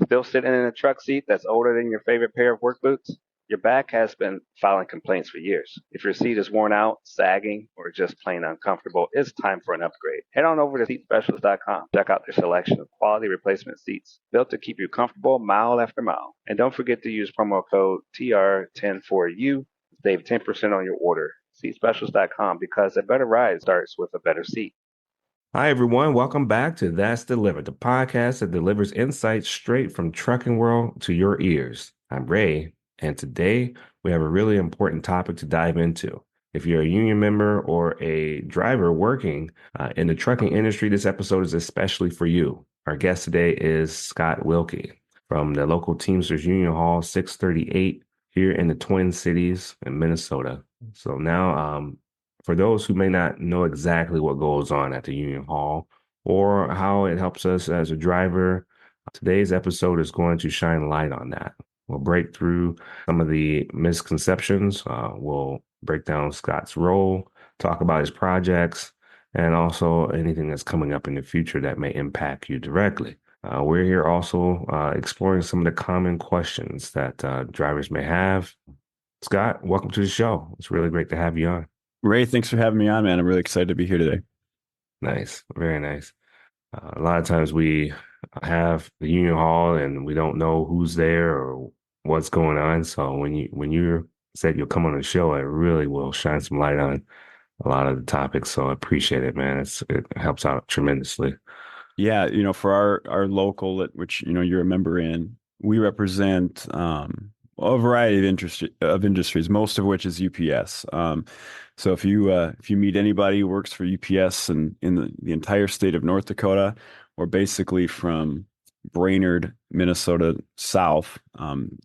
Still sitting in a truck seat that's older than your favorite pair of work boots? Your back has been filing complaints for years. If your seat is worn out, sagging, or just plain uncomfortable, it's time for an upgrade. Head on over to seatspecialist.com. Check out their selection of quality replacement seats built to keep you comfortable mile after mile. And don't forget to use promo code TR10 4U to save 10% on your order. Seatspecialist.com, because a better ride starts with a better seat. Hi, everyone. Welcome back to That's Delivered, the podcast that delivers insights straight from trucking world to your ears. I'm Ray, and today we have a really important topic to dive into. If you're a union member or a driver working in the trucking industry, this episode is especially for you. Our guest today is Scott Wilkie from the local Teamsters Union Hall 638 here in the Twin Cities in Minnesota. So now, for those who may not know exactly what goes on at the Union Hall or how it helps us as a driver, today's episode is going to shine light on that. We'll break through some of the misconceptions. We'll break down Scott's role, talk about his projects, and also anything that's coming up in the future that may impact you directly. We're here also exploring some of the common questions that drivers may have. Scott, welcome to the show. It's really great to have you on. Ray, thanks for having me on, man. I'm really excited to be here today. Nice. Very nice. A lot of times we have the union hall and we don't know who's there or what's going on. So when you said you'll come on the show, it really will shine some light on a lot of the topics. So I appreciate it, man. It helps out tremendously. Yeah, for our local, which you're a member in, we represent a variety of industries, most of which is UPS. So if you meet anybody who works for UPS and in the entire state of North Dakota, or basically from Brainerd, Minnesota south,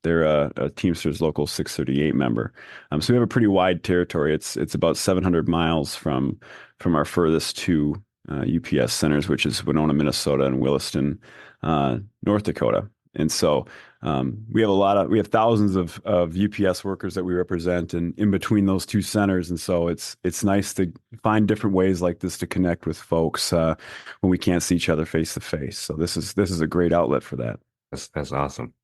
they're a Teamsters Local 638 member. So we have a pretty wide territory. It's about 700 miles from our furthest two UPS centers, which is Winona, Minnesota, and Williston, North Dakota. And so we have thousands of UPS workers that we represent and in between those two centers. And so it's nice to find different ways like this to connect with folks when we can't see each other face to face. So this is a great outlet for that. That's awesome.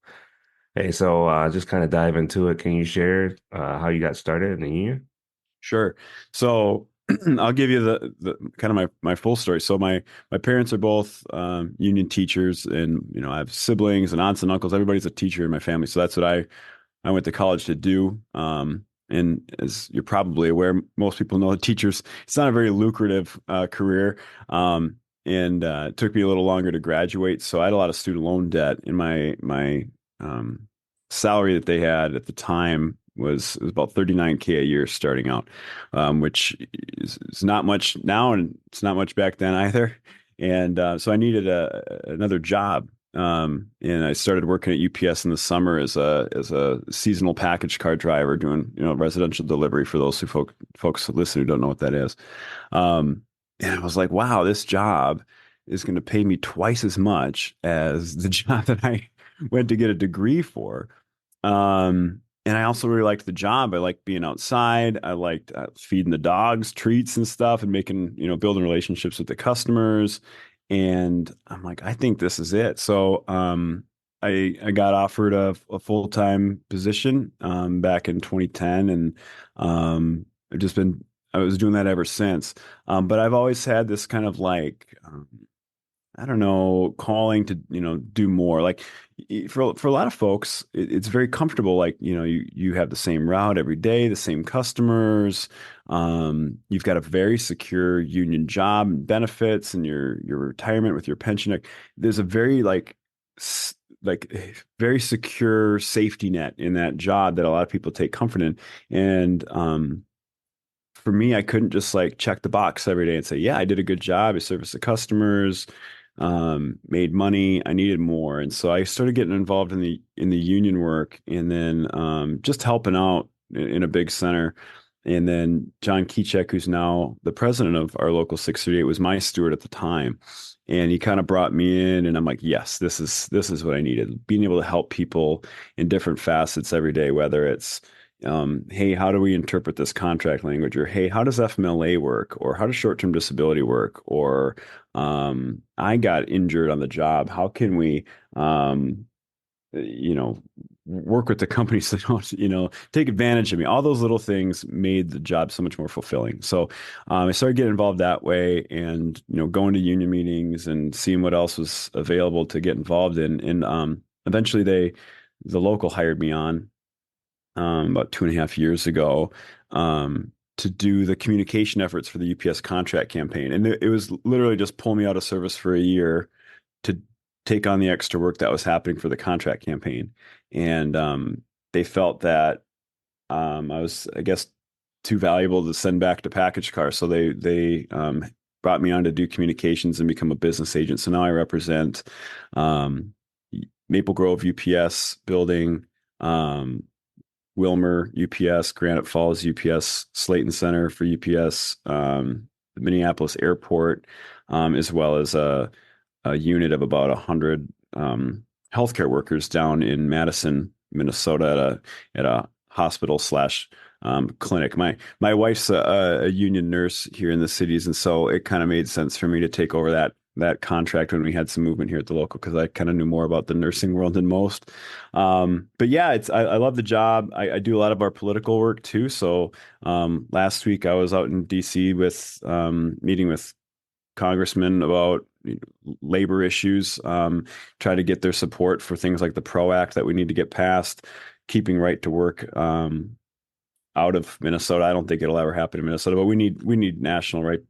Hey, so just kind of dive into it. Can you share how you got started in the union? Sure. So I'll give you the kind of my full story. So my parents are both union teachers, and I have siblings and aunts and uncles. Everybody's a teacher in my family, so that's what I went to college to do. And as you're probably aware, most people know teachers. It's not a very lucrative career, and it took me a little longer to graduate. So I had a lot of student loan debt, and my salary that they had at the time was about $39K a year starting out, which is not much now, and it's not much back then either. And so I needed another job, and I started working at UPS in the summer as a seasonal package car driver, doing residential delivery for those folks who listen who don't know what that is. And I was like, wow, this job is going to pay me twice as much as the job that I went to get a degree for. And I also really liked the job. I liked being outside. I liked feeding the dogs treats and stuff and building relationships with the customers. And I'm like, I think this is it. So I got offered a full-time position back in 2010. And I was doing that ever since. But I've always had this kind of like, I don't know, calling to, do more. Like for a lot of folks, it's very comfortable. Like, you have the same route every day, the same customers. You've got a very secure union job and benefits and your retirement with your pension. There's a very very secure safety net in that job that a lot of people take comfort in. And, for me, I couldn't just check the box every day and say, yeah, I did a good job. I serviced the customers, made money. I needed more. And so I started getting involved in the union work, and then just helping out in a big center. And then John Keychek, who's now the president of our local 638, was my steward at the time. And he kind of brought me in, and I'm like, yes, this is what I needed. Being able to help people in different facets every day, whether it's hey, how do we interpret this contract language? Or, hey, how does FMLA work? Or how does short-term disability work? Or I got injured on the job. How can we work with the companies that don't, take advantage of me. All those little things made the job so much more fulfilling. So I started getting involved that way, and going to union meetings and seeing what else was available to get involved in. And eventually, the local hired me on about 2.5 years ago. To do the communication efforts for the UPS contract campaign. And it was literally just pull me out of service for a year to take on the extra work that was happening for the contract campaign. And they felt that I was, I guess, too valuable to send back to package car. So they brought me on to do communications and become a business agent. So now I represent Maple Grove UPS building, Wilmer UPS, Granite Falls UPS, Slayton Center for UPS, the Minneapolis Airport, as well as a unit of about 100 healthcare workers down in Madison, Minnesota, at a hospital slash clinic. My wife's a union nurse here in the cities, and so it kind of made sense for me to take over that contract when we had some movement here at the local, because I kind of knew more about the nursing world than most. But yeah, I love the job. I do a lot of our political work too. So last week I was out in DC with meeting with congressmen about labor issues, try to get their support for things like the PRO Act that we need to get passed, keeping right to work out of Minnesota. I don't think it'll ever happen in Minnesota, but we need national right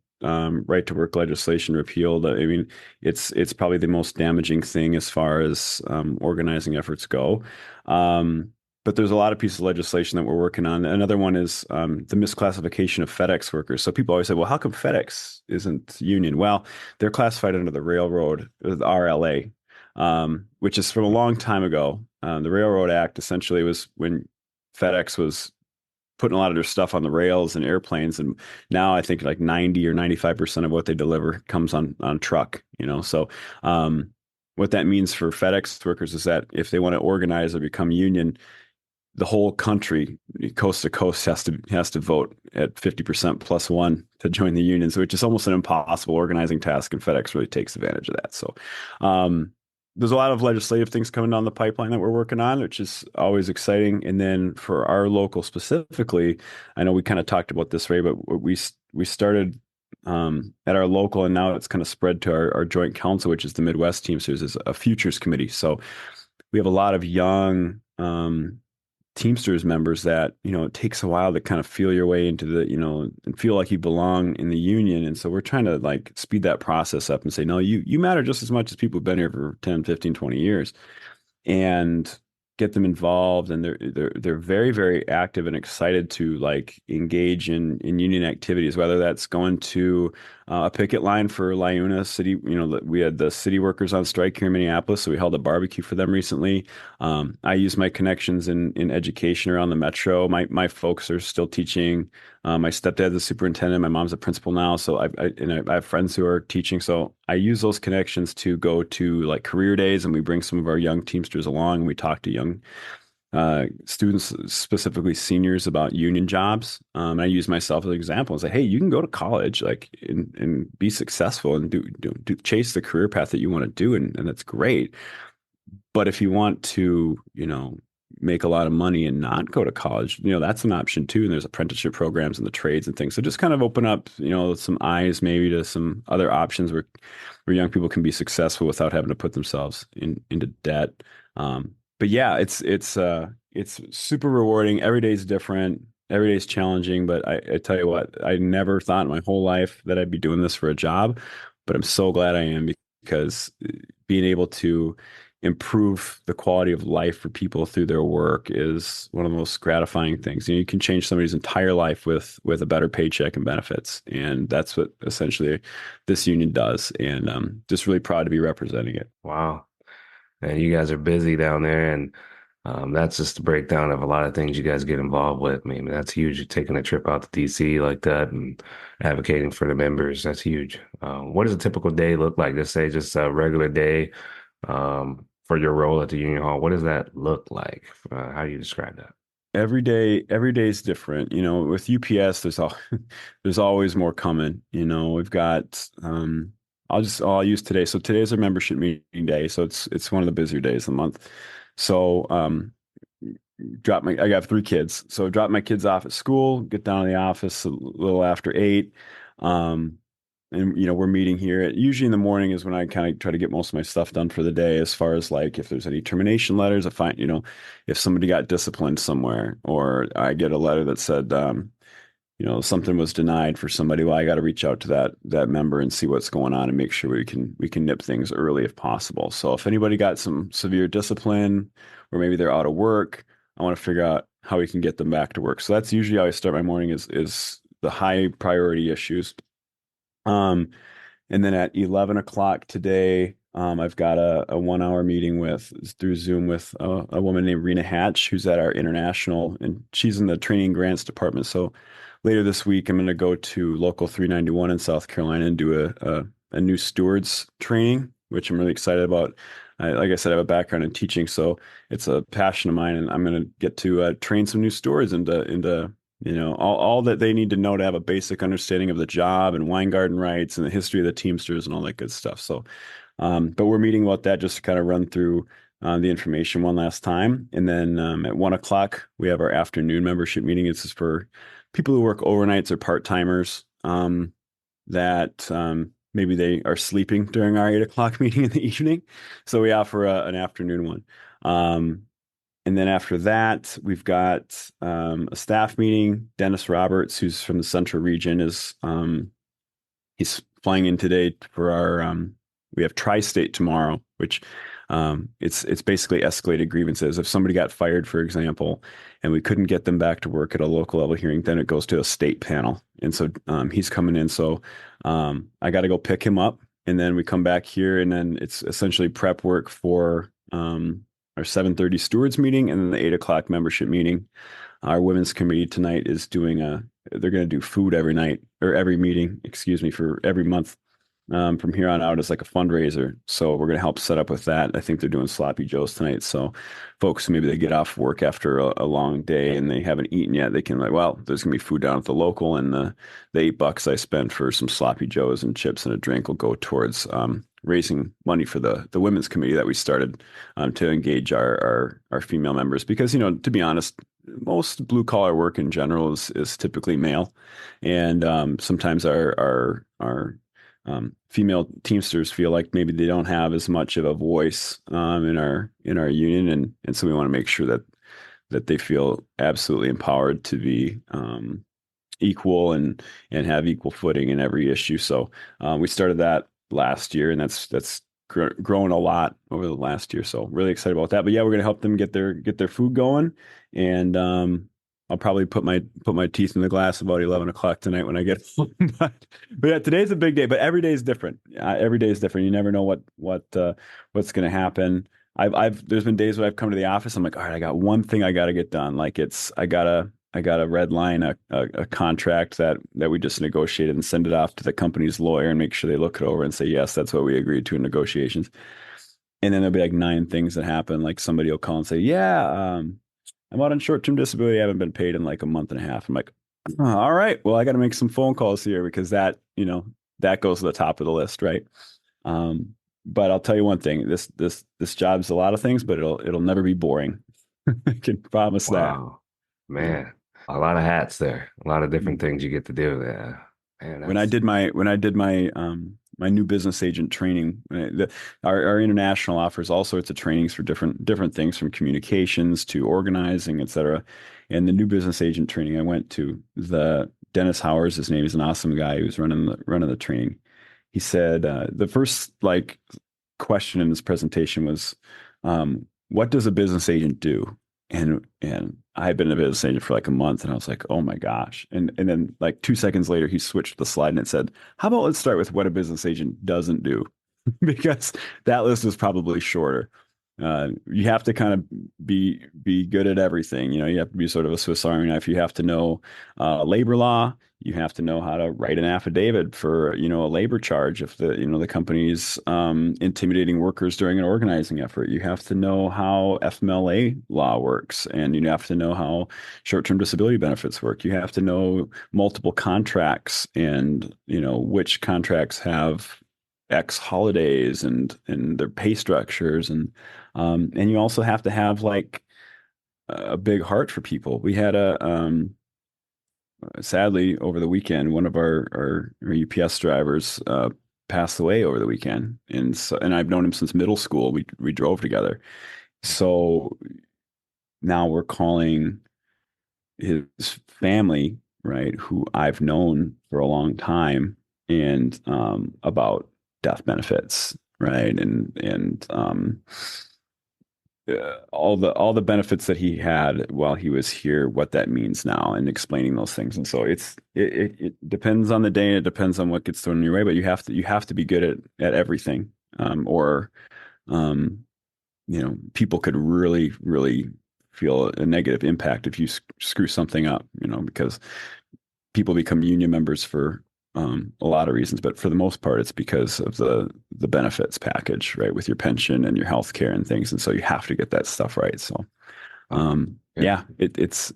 to work legislation repealed. I mean, it's probably the most damaging thing as far as organizing efforts go. But there's a lot of pieces of legislation that we're working on. Another one is the misclassification of FedEx workers. So people always say, well, how come FedEx isn't union? Well, they're classified under the railroad, the RLA, which is from a long time ago. The Railroad Act essentially was when FedEx was putting a lot of their stuff on the rails and airplanes. And now I think like 90 or 95% of what they deliver comes on truck, So what that means for FedEx workers is that if they want to organize or become union, the whole country, coast to coast, has to vote at 50% plus one to join the union. So it's just almost an impossible organizing task, and FedEx really takes advantage of that. So there's a lot of legislative things coming down the pipeline that we're working on, which is always exciting. And then for our local specifically, I know we kind of talked about this, Ray, but we started at our local, and now it's kind of spread to our joint council, which is the Midwest Teamsters, is a futures committee. So we have a lot of young Teamsters members that, it takes a while to kind of feel your way into the, and feel like you belong in the union. And so we're trying to like speed that process up and say, no, you matter just as much as people who've been here for 10, 15, 20 years, and get them involved. And they're very, very active and excited to like engage in union activities, whether that's going to a picket line for Liuna City. We had the city workers on strike here in Minneapolis, so we held a barbecue for them recently. I use my connections in education around the metro. My folks are still teaching. My stepdad's a superintendent. My mom's a principal now, so I have friends who are teaching. So I use those connections to go to like career days, and we bring some of our young Teamsters along, and we talk to young students, specifically seniors, about union jobs. I use myself as an example and say, hey, you can go to college, like, and be successful and do chase the career path that you want to do. And that's great. But if you want to, make a lot of money and not go to college, that's an option too. And there's apprenticeship programs in the trades and things. So just kind of open up, some eyes maybe to some other options where young people can be successful without having to put themselves into debt. But yeah, it's super rewarding. Every day is different. Every day is challenging. But I tell you what, I never thought in my whole life that I'd be doing this for a job, but I'm so glad I am, because being able to improve the quality of life for people through their work is one of the most gratifying things. You can change somebody's entire life with a better paycheck and benefits. And that's what essentially this union does. And I'm just really proud to be representing it. Wow. And you guys are busy down there, and that's just a breakdown of a lot of things you guys get involved with. I mean, that's huge. You're taking a trip out to DC like that and advocating for the members. That's huge. What does a typical day look like? Just say just a regular day for your role at the union hall. What does that look like? How do you describe that? Every day is different. With UPS, there's always more coming. We've got I'll use today. So today's our membership meeting day. So it's one of the busier days of the month. So I got 3 kids. So drop my kids off at school, get down to the office a little after 8. Um, and we're meeting here usually in the morning is when I kind of try to get most of my stuff done for the day, as far as like if there's any termination letters, if somebody got disciplined somewhere, or I get a letter that said, something was denied for somebody. Well, I got to reach out to that member and see what's going on and make sure we can nip things early if possible. So if anybody got some severe discipline, or maybe they're out of work, I want to figure out how we can get them back to work. So that's usually how I start my morning, is the high priority issues. And then at 11 o'clock today, I've got a 1 hour meeting through Zoom with a woman named Rena Hatch, who's at our international, and she's in the training grants department. So later this week, I'm going to go to Local 391 in South Carolina and do a new stewards training, which I'm really excited about. Like I said, I have a background in teaching, so it's a passion of mine, and I'm going to get to train some new stewards into all that they need to know to have a basic understanding of the job and wine garden rights and the history of the Teamsters and all that good stuff. So, but we're meeting about that just to kind of run through the information one last time. And then at 1 o'clock, we have our afternoon membership meeting. This is for people who work overnights or part-timers that maybe they are sleeping during our 8 o'clock meeting in the evening. So we offer an afternoon one. And then after that, we've got a staff meeting. Dennis Roberts, who's from the Central Region, he's flying in today for our. We have Tri-State tomorrow, which it's basically escalated grievances. If somebody got fired, for example, and we couldn't get them back to work at a local level hearing, then it goes to a state panel. And so he's coming in. So I got to go pick him up, and then we come back here, and then it's essentially prep work for our 7:30 stewards meeting, and then the 8 o'clock membership meeting. Our women's committee tonight is they're going to do food every night, or every meeting, excuse me, for every month. From here on out, as like a fundraiser. So we're going to help set up with that. I think they're doing sloppy joes tonight. So folks, maybe they get off work after a long day and they haven't eaten yet. They can well, there's going to be food down at the local, and the $8 I spent for some sloppy joes and chips and a drink will go towards raising money for the women's committee that we started to engage our female members. Because, to be honest, most blue collar work in general is typically male. And sometimes our female Teamsters feel like maybe they don't have as much of a voice in our union, and so we want to make sure that they feel absolutely empowered to be equal and have equal footing in every issue. So we started that last year, and that's grown a lot over the last year. So really excited about that. But yeah, we're going to help them get their food going, and I'll probably put my teeth in the glass about 11 o'clock tonight when I get home. but yeah, today's a big day, but every day is different. Every day is different. You never know what's going to happen. There's been days where I've come to the office. I'm like, all right, I got one thing I got to get done. Like I gotta red line a contract that we just negotiated and send it off to the company's lawyer and make sure they look it over and say, yes, that's what we agreed to in negotiations. And then there'll be like 9 things that happen. Like somebody will call and say, yeah, I'm out on short-term disability. I haven't been paid in like a month and a half. I'm like, oh, all right, well, I got to make some phone calls here, because that goes to the top of the list, right? But I'll tell you one thing: this job's a lot of things, but it'll never be boring. I can promise that. Wow, man, a lot of hats there, a lot of different things you get to do. Yeah, man. When I did my new business agent training, our international offers all sorts of trainings for different things, from communications to organizing, etc. And the new business agent training I went to, the Dennis Howers, his name, is an awesome guy who's running the training. He said the first question in his presentation was, what does a business agent do? And I had been a business agent for like a month, and I was like, oh my gosh. And then like 2 seconds later, he switched the slide and it said, how about let's start with what a business agent doesn't do? Because that list is probably shorter. You have to kind of be good at everything. You have to be sort of a Swiss Army knife. You have to know labor law. You have to know how to write an affidavit for a labor charge if the company's intimidating workers during an organizing effort. You have to know how FMLA law works, and you have to know how short-term disability benefits work. You have to know multiple contracts, and which contracts have X holidays and their pay structures, and And you also have to have like a big heart for people. We had sadly over the weekend, one of our UPS drivers passed away over the weekend, and I've known him since middle school. We drove together, so now we're calling his family, right, who I've known for a long time, and about death benefits, right, and all the benefits that he had while he was here, what that means now, and explaining those things. And so it depends on the day, and it depends on what gets thrown your way, but you have to be good at everything, or um, people could really feel a negative impact if you screw something up, because people become union members for a lot of reasons, but for the most part, it's because of the benefits package, right, with your pension and your health care and things, and so you have to get that stuff right. So, yeah, it's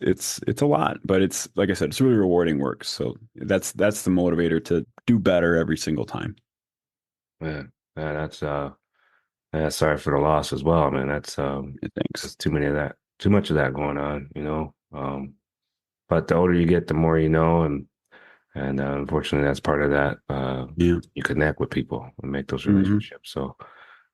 a lot, but it's like I said, it's really rewarding work. So that's the motivator to do better every single time. Yeah, that's sorry for the loss as well, man. Thanks. There's too much of that going on, But the older you get, the more you know, and unfortunately, that's part of that. Yeah. You connect with people and make those Hmm. relationships. So,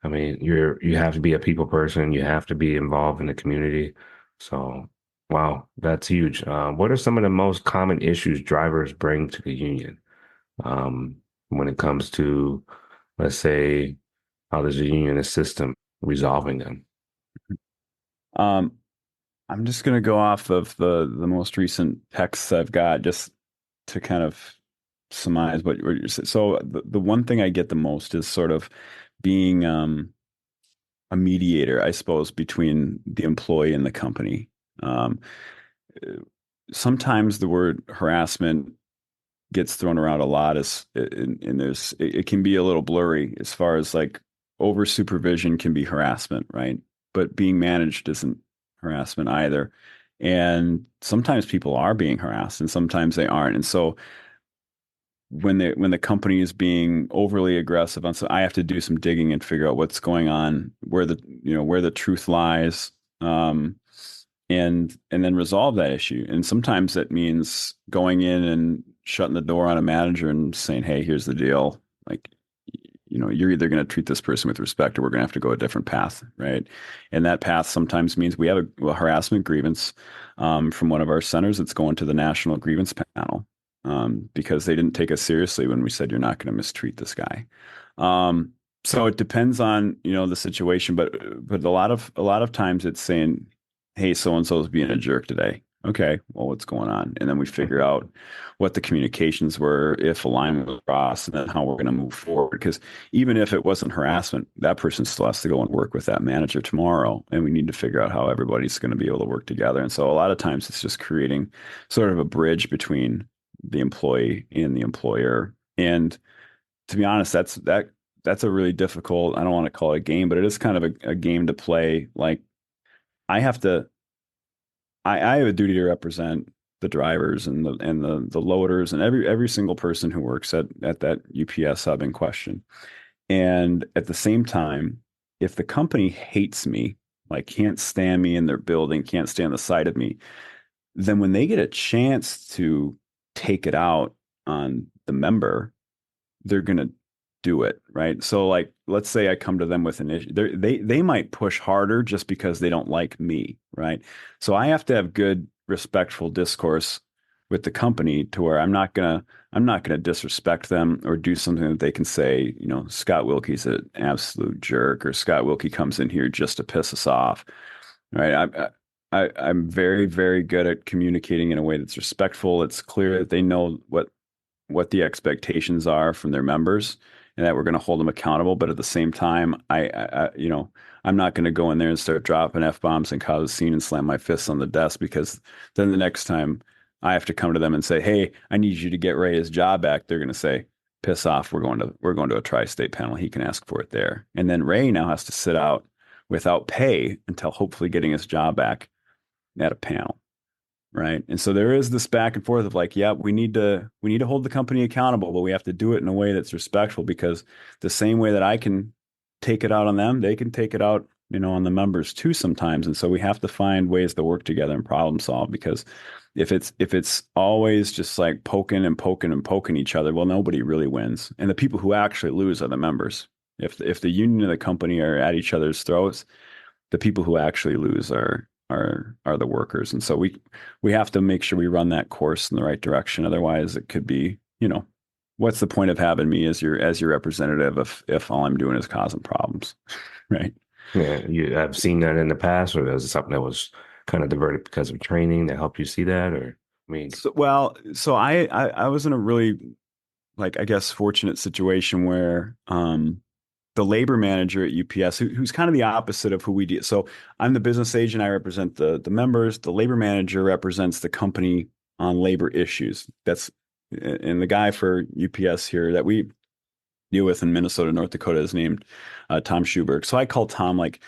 I mean, you have to be a people person. You have to be involved in the community. So, wow, that's huge. What are some of the most common issues drivers bring to the union when it comes to, let's say, how there's a union system resolving them? Um, I'm just going to go off of the most recent texts I've got just to kind of surmise what you're saying. So the one thing I get the most is sort of being a mediator, I suppose, between the employee and the company. Um, Sometimes the word harassment gets thrown around a lot as and it can be a little blurry as far as like over supervision can be harassment, right? But being managed isn't harassment either. And sometimes people are being harassed and sometimes they aren't. And so when the company is being overly aggressive on, so I have to do some digging and figure out what's going on, where the truth lies, and then resolve that issue. And sometimes that means going in and shutting the door on a manager and saying, "Hey, here's the deal. Like, you're either going to treat this person with respect, or we're going to have to go a different path, right?" And that path sometimes means we have a harassment grievance from one of our centers that's going to the national grievance panel because they didn't take us seriously when we said you're not going to mistreat this guy. So it depends on the situation, but a lot of times it's saying, "Hey, so and so is being a jerk today." Okay, well, what's going on? And then we figure out what the communications were, if alignment was crossed, and then how we're going to move forward. Because even if it wasn't harassment, that person still has to go and work with that manager tomorrow, and we need to figure out how everybody's going to be able to work together. And so a lot of times it's just creating sort of a bridge between the employee and the employer. And to be honest, that's a really difficult, I don't want to call it a game, but it is kind of a game to play. Like I have to I have a duty to represent the drivers and the loaders and every single person who works at that UPS hub in question. And at the same time, if the company hates me, like can't stand me in their building, can't stand the sight of me, then when they get a chance to take it out on the member, they're going to do it, right? So like let's say I come to them with an issue. They might push harder just because they don't like me, right? So I have to have good respectful discourse with the company to where I'm not gonna disrespect them or do something that they can say, Scott Wilkie's an absolute jerk, or Scott Wilkie comes in here just to piss us off, right? I'm very, very good at communicating in a way that's respectful. It's clear that they know what the expectations are from their members and that we're going to hold them accountable. But at the same time, I'm not going to go in there and start dropping F-bombs and cause a scene and slam my fists on the desk, because then the next time I have to come to them and say, "Hey, I need you to get Ray his job back," they're going to say, "Piss off. We're going to a tri-state panel. He can ask for it there." And then Ray now has to sit out without pay until hopefully getting his job back at a panel. Right. And so there is this back and forth of like, yeah, we need to hold the company accountable, but we have to do it in a way that's respectful, because the same way that I can take it out on them, they can take it out on the members too sometimes. And so we have to find ways to work together and problem solve, because if it's always just like poking and poking and poking each other, well, nobody really wins. And the people who actually lose are the members. If the union and the company are at each other's throats, the people who actually lose are the workers. And so we have to make sure we run that course in the right direction. Otherwise, it could be, what's the point of having me as your representative if all I'm doing is causing problems, right? Yeah, you have seen that in the past, or was it something that was kind of diverted because of training that helped you see that? Or, I mean, So I was in a really, like, I guess, fortunate situation where the labor manager at UPS, who's kind of the opposite of who we do. So I'm the business agent. I represent the members. The labor manager represents the company on labor issues. And the guy for UPS here that we deal with in Minnesota, North Dakota is named Tom Schuberg. So I call Tom like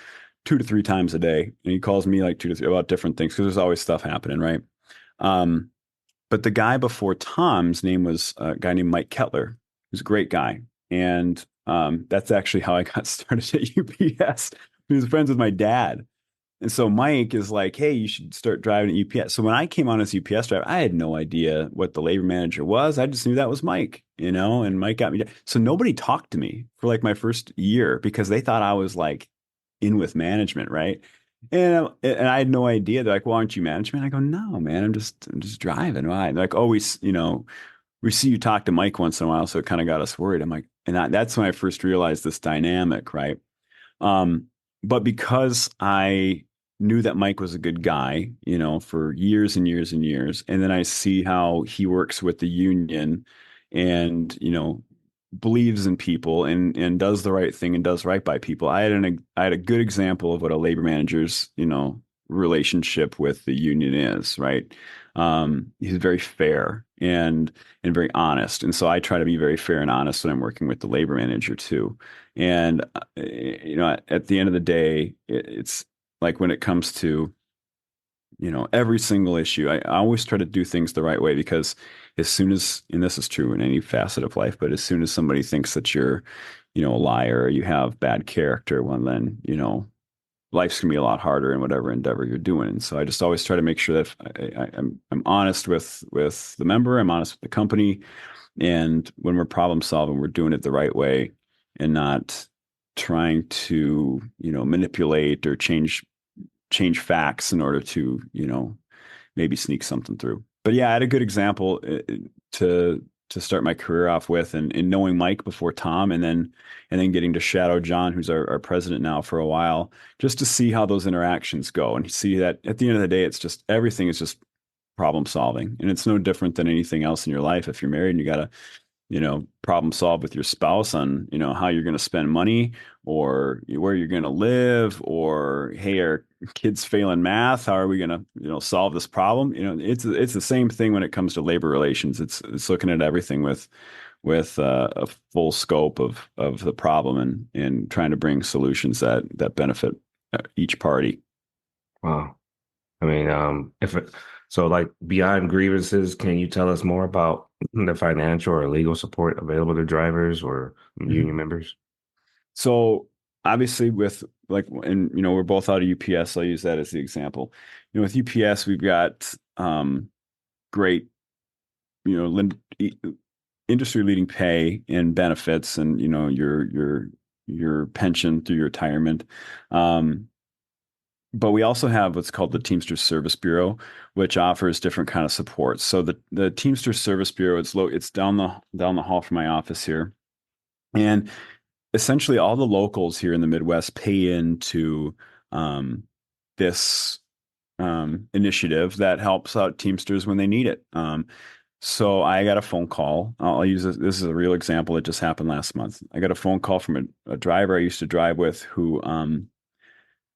2 to 3 times a day, and he calls me like 2 to 3 about different things because there's always stuff happening, right? Um, but the guy before Tom's name was a guy named Mike Kettler, who's a great guy. And that's actually how I got started at UPS. He was friends with my dad. And so Mike is like, hey, you should start driving at UPS. So when I came on as UPS driver, I had no idea what the labor manager was. I just knew that was Mike, and Mike got me. So nobody talked to me for like my first year because they thought I was like in with management, right? And I had no idea. They're like, well, aren't you management? I go, no, man, I'm just driving. Why? They're like, oh, we see you talk to Mike once in a while, so it kind of got us worried. I'm like, that's when I first realized this dynamic, right? Um, but because I knew that Mike was a good guy, for years and years and years, and then I see how he works with the union and, believes in people and does the right thing and does right by people. I had a good example of what a labor manager's, relationship with the union is, right? He's very fair and very honest. And so I try to be very fair and honest when I'm working with the labor manager too. And at the end of the day, it's like when it comes to every single issue, I always try to do things the right way, because as soon as, and this is true in any facet of life, but as soon as somebody thinks that you're, a liar, or you have bad character, well, then, life's gonna be a lot harder in whatever endeavor you're doing. And so I just always try to make sure that I'm honest with the member, I'm honest with the company, and when we're problem solving, we're doing it the right way and not trying to, manipulate or change facts in order to, maybe sneak something through. But yeah, I had a good example to start my career off with, and knowing Mike before Tom, and then getting to shadow John, who's our president now, for a while, just to see how those interactions go and see that at the end of the day, it's just everything is just problem solving, and it's no different than anything else in your life. If you're married and you got to problem solve with your spouse on, how you're going to spend money, or where you're going to live, or, hey, are kids failing math? How are we going to, solve this problem? It's the same thing when it comes to labor relations. It's looking at everything with a full scope of the problem, and trying to bring solutions that benefit each party. wow. I mean, so like beyond grievances, can you tell us more about the financial or legal support available to drivers or union members? So obviously with like, and we're both out of UPS. I'll use that as the example. With UPS, we've got great, industry leading pay and benefits, and your pension through your retirement. But we also have what's called the Teamsters Service Bureau, which offers different kind of support. So the Teamsters Service Bureau, it's down the hall from my office here, and essentially all the locals here in the Midwest pay into this initiative that helps out Teamsters when they need it. So I got a phone call. I'll use this. This is a real example that just happened last month. I got a phone call from a driver I used to drive with who,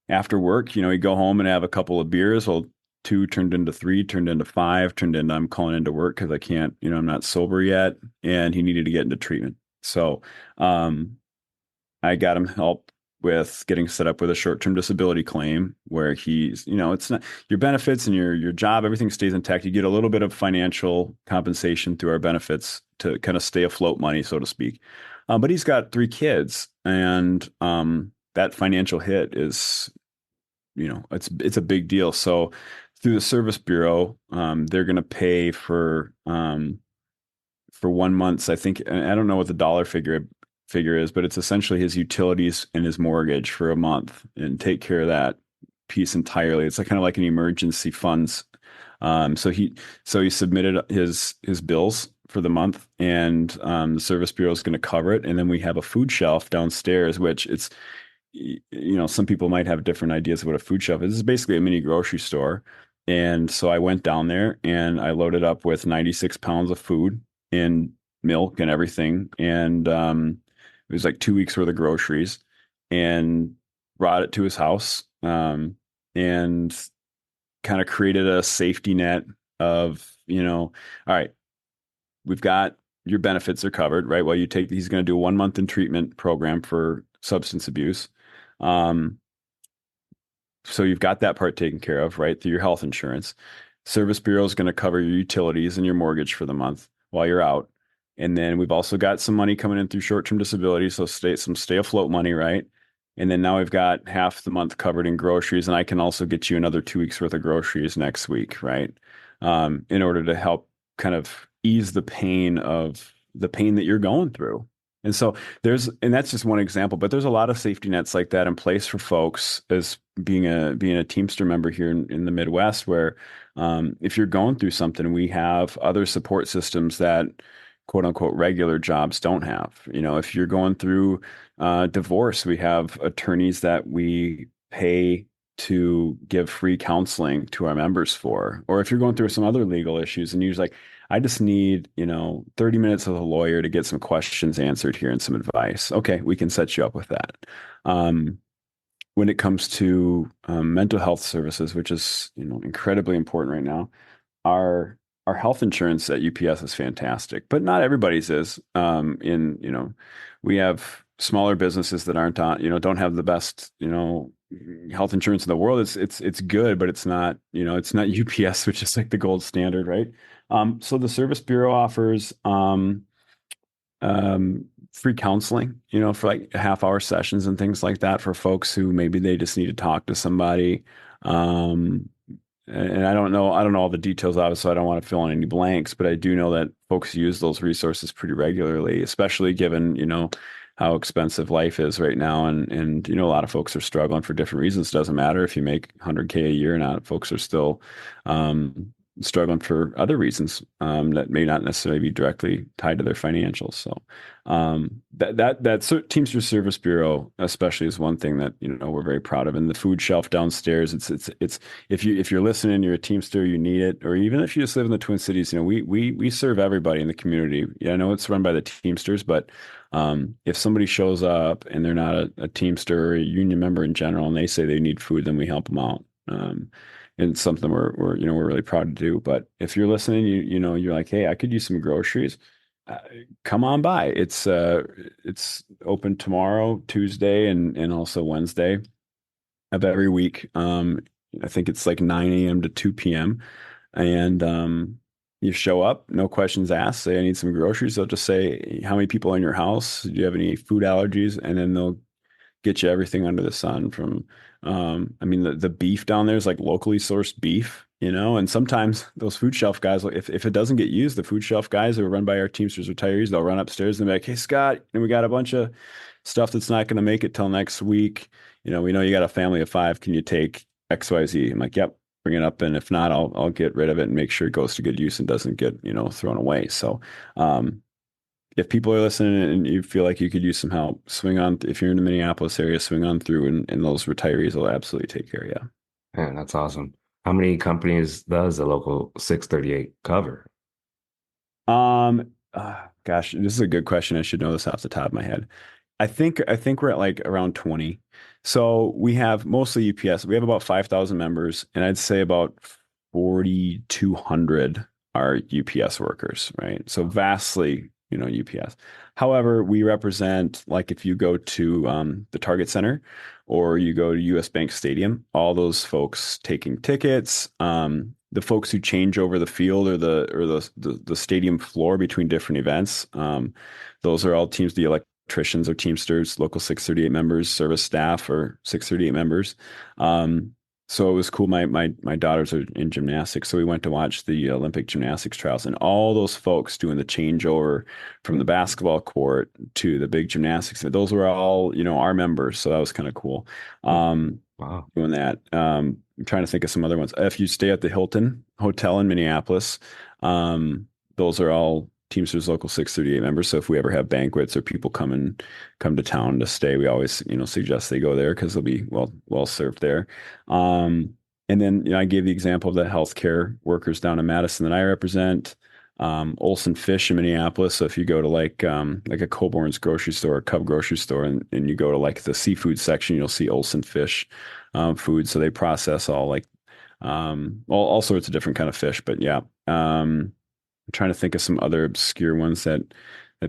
after work, he'd go home and have a couple of beers. Well, 2 turned into 3, turned into 5, turned into I'm calling into work because I can't, I'm not sober yet. And he needed to get into treatment. So I got him help with getting set up with a short-term disability claim where he's, it's not your benefits and your job, everything stays intact. You get a little bit of financial compensation through our benefits to kind of stay afloat money, so to speak. But he's got 3 kids, and that financial hit is, it's a big deal. So through the service bureau, they're going to pay for 1 month's, I think, and I don't know what the dollar figure is, but it's essentially his utilities and his mortgage for a month and take care of that piece entirely. It's like kind of like an emergency funds. So he submitted his bills for the month, and the service bureau is going to cover it. And then we have a food shelf downstairs, which some people might have different ideas of what a food shelf is. This is basically a mini grocery store. And so I went down there and I loaded up with 96 pounds of food and milk and everything. And it was like 2 weeks worth of groceries, and brought it to his house, and kind of created a safety net of, all right, we've got your benefits are covered, right? Well, he's going to do a 1 month in treatment program for substance abuse. So you've got that part taken care of, right? Through your health insurance. Service Bureau is going to cover your utilities and your mortgage for the month while you're out. And then we've also got some money coming in through short-term disability. So stay afloat money, right? And then now we've got half the month covered in groceries. And I can also get you another 2 weeks worth of groceries next week, right? In order to help kind of ease the pain that you're going through. And so and that's just one example, but there's a lot of safety nets like that in place for folks as being a Teamster member here in the Midwest, where if you're going through something, we have other support systems that quote unquote regular jobs don't have. If you're going through divorce, we have attorneys that we pay to give free counseling to our members for. Or if you're going through some other legal issues and you're like, I just need, 30 minutes with a lawyer to get some questions answered here and some advice. Okay, we can set you up with that. When it comes to mental health services, which is, incredibly important right now, our health insurance at UPS is fantastic, but not everybody's is. We have smaller businesses that aren't on, don't have the best, health insurance in the world. It's good, but it's not UPS, which is like the gold standard, right? So the Service Bureau offers free counseling, for like half-hour sessions and things like that for folks who maybe they just need to talk to somebody. And I don't know all the details of it, so I don't want to fill in any blanks, but I do know that folks use those resources pretty regularly, especially given, how expensive life is right now. And a lot of folks are struggling for different reasons. It doesn't matter if you make 100K a year or not. Folks are still struggling for other reasons that may not necessarily be directly tied to their financials. So that Teamsters Service Bureau especially is one thing that we're very proud of. And the food shelf downstairs, it's if you're listening, you're a Teamster, you need it, or even if you just live in the Twin Cities, we serve everybody in the community. Yeah, I know it's run by the Teamsters, but if somebody shows up and they're not a Teamster or a union member in general, and they say they need food, then we help them out. And it's something we're really proud to do. But if you're listening, you're like, hey, I could use some groceries. Come on by. It's open tomorrow, Tuesday, and also Wednesday of every week. I think it's like 9 a.m. to 2 p.m. And you show up, no questions asked. Say, I need some groceries. They'll just say, how many people in your house? Do you have any food allergies? And then they'll get you everything under the sun from, the beef down there is like locally sourced beef, and sometimes those food shelf guys, if it doesn't get used, the food shelf guys who are run by our Teamsters retirees, they'll run upstairs and be like, hey, Scott, and we got a bunch of stuff that's not going to make it till next week. We know you got a family of 5. Can you take XYZ? I'm like, yep. Bring it up, and if not, I'll get rid of it and make sure it goes to good use and doesn't get thrown away. So, if people are listening and you feel like you could use some help, swing on. If you're in the Minneapolis area, swing on through, and those retirees will absolutely take care of you. Man, that's awesome. How many companies does the local 638 cover? Gosh, this is a good question. I should know this off the top of my head. I think we're at like around 20. So we have mostly UPS. We have about 5,000 members, and I'd say about 4,200 are UPS workers, right? So vastly, UPS. However, we represent, like if you go to the Target Center or you go to US Bank Stadium, all those folks taking tickets, the folks who change over the field or the stadium floor between different events, those are all teams. The electricians are Teamsters, local 638 members, service staff are 638 members. So it was cool. My daughters are in gymnastics, so we went to watch the Olympic gymnastics trials, and all those folks doing the changeover from the basketball court to the big gymnastics. Those were all, our members, so that was kind of cool. Wow. Doing that. I'm trying to think of some other ones. If you stay at the Hilton Hotel in Minneapolis, those are all Teamsters Local 638 members. So if we ever have banquets or people come to town to stay, we always, suggest they go there because they'll be well served there. And then, I gave the example of the healthcare workers down in Madison that I represent. Olson Fish in Minneapolis. So if you go to like a Coburn's grocery store, or Cub grocery store, and you go to like the seafood section, you'll see Olson Fish food. So they process all sorts of different kind of fish. But yeah, I'm trying to think of some other obscure ones that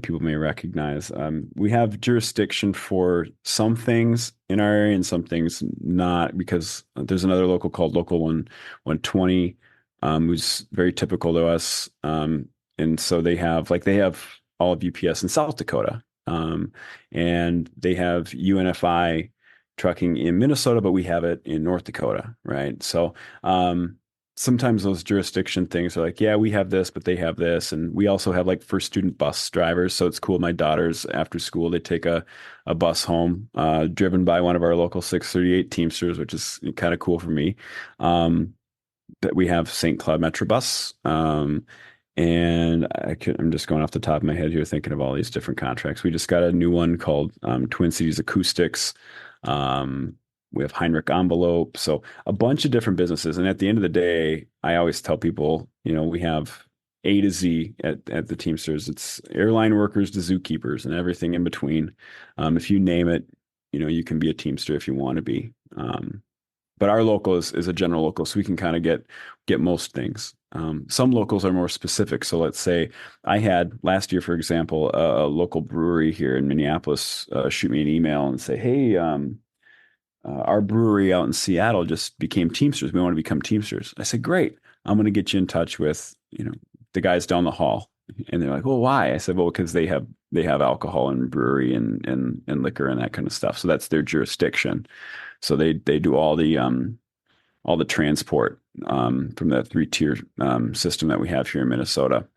people may recognize. We have jurisdiction for some things in our area and some things not, because there's another local called Local 120, who's very typical to us. And so they have all of UPS in South Dakota, and they have UNFI trucking in Minnesota, but we have it in North Dakota, right? So sometimes those jurisdiction things are like, yeah, we have this, but they have this. And we also have like first student bus drivers. So it's cool. My daughters, after school, they take a bus home, driven by one of our local 638 Teamsters, which is kind of cool for me. That we have St. Cloud Metrobus. And I'm just going off the top of my head here, thinking of all these different contracts. We just got a new one called Twin Cities Acoustics. We have Heinrich Envelope. So a bunch of different businesses. And at the end of the day, I always tell people, we have A to Z at the Teamsters. It's airline workers to zookeepers and everything in between. If you name it, you can be a Teamster if you want to be. But our local is a general local, so we can kind of get most things. Some locals are more specific. So let's say I had last year, for example, a local brewery here in Minneapolis shoot me an email and say, hey, our brewery out in Seattle just became Teamsters. We want to become Teamsters. I said, great. I'm going to get you in touch with, the guys down the hall. And they're like, well, why? I said, well, because they have alcohol and brewery and liquor and that kind of stuff. So that's their jurisdiction. So they do all the transport from the 3-tier system that we have here in Minnesota.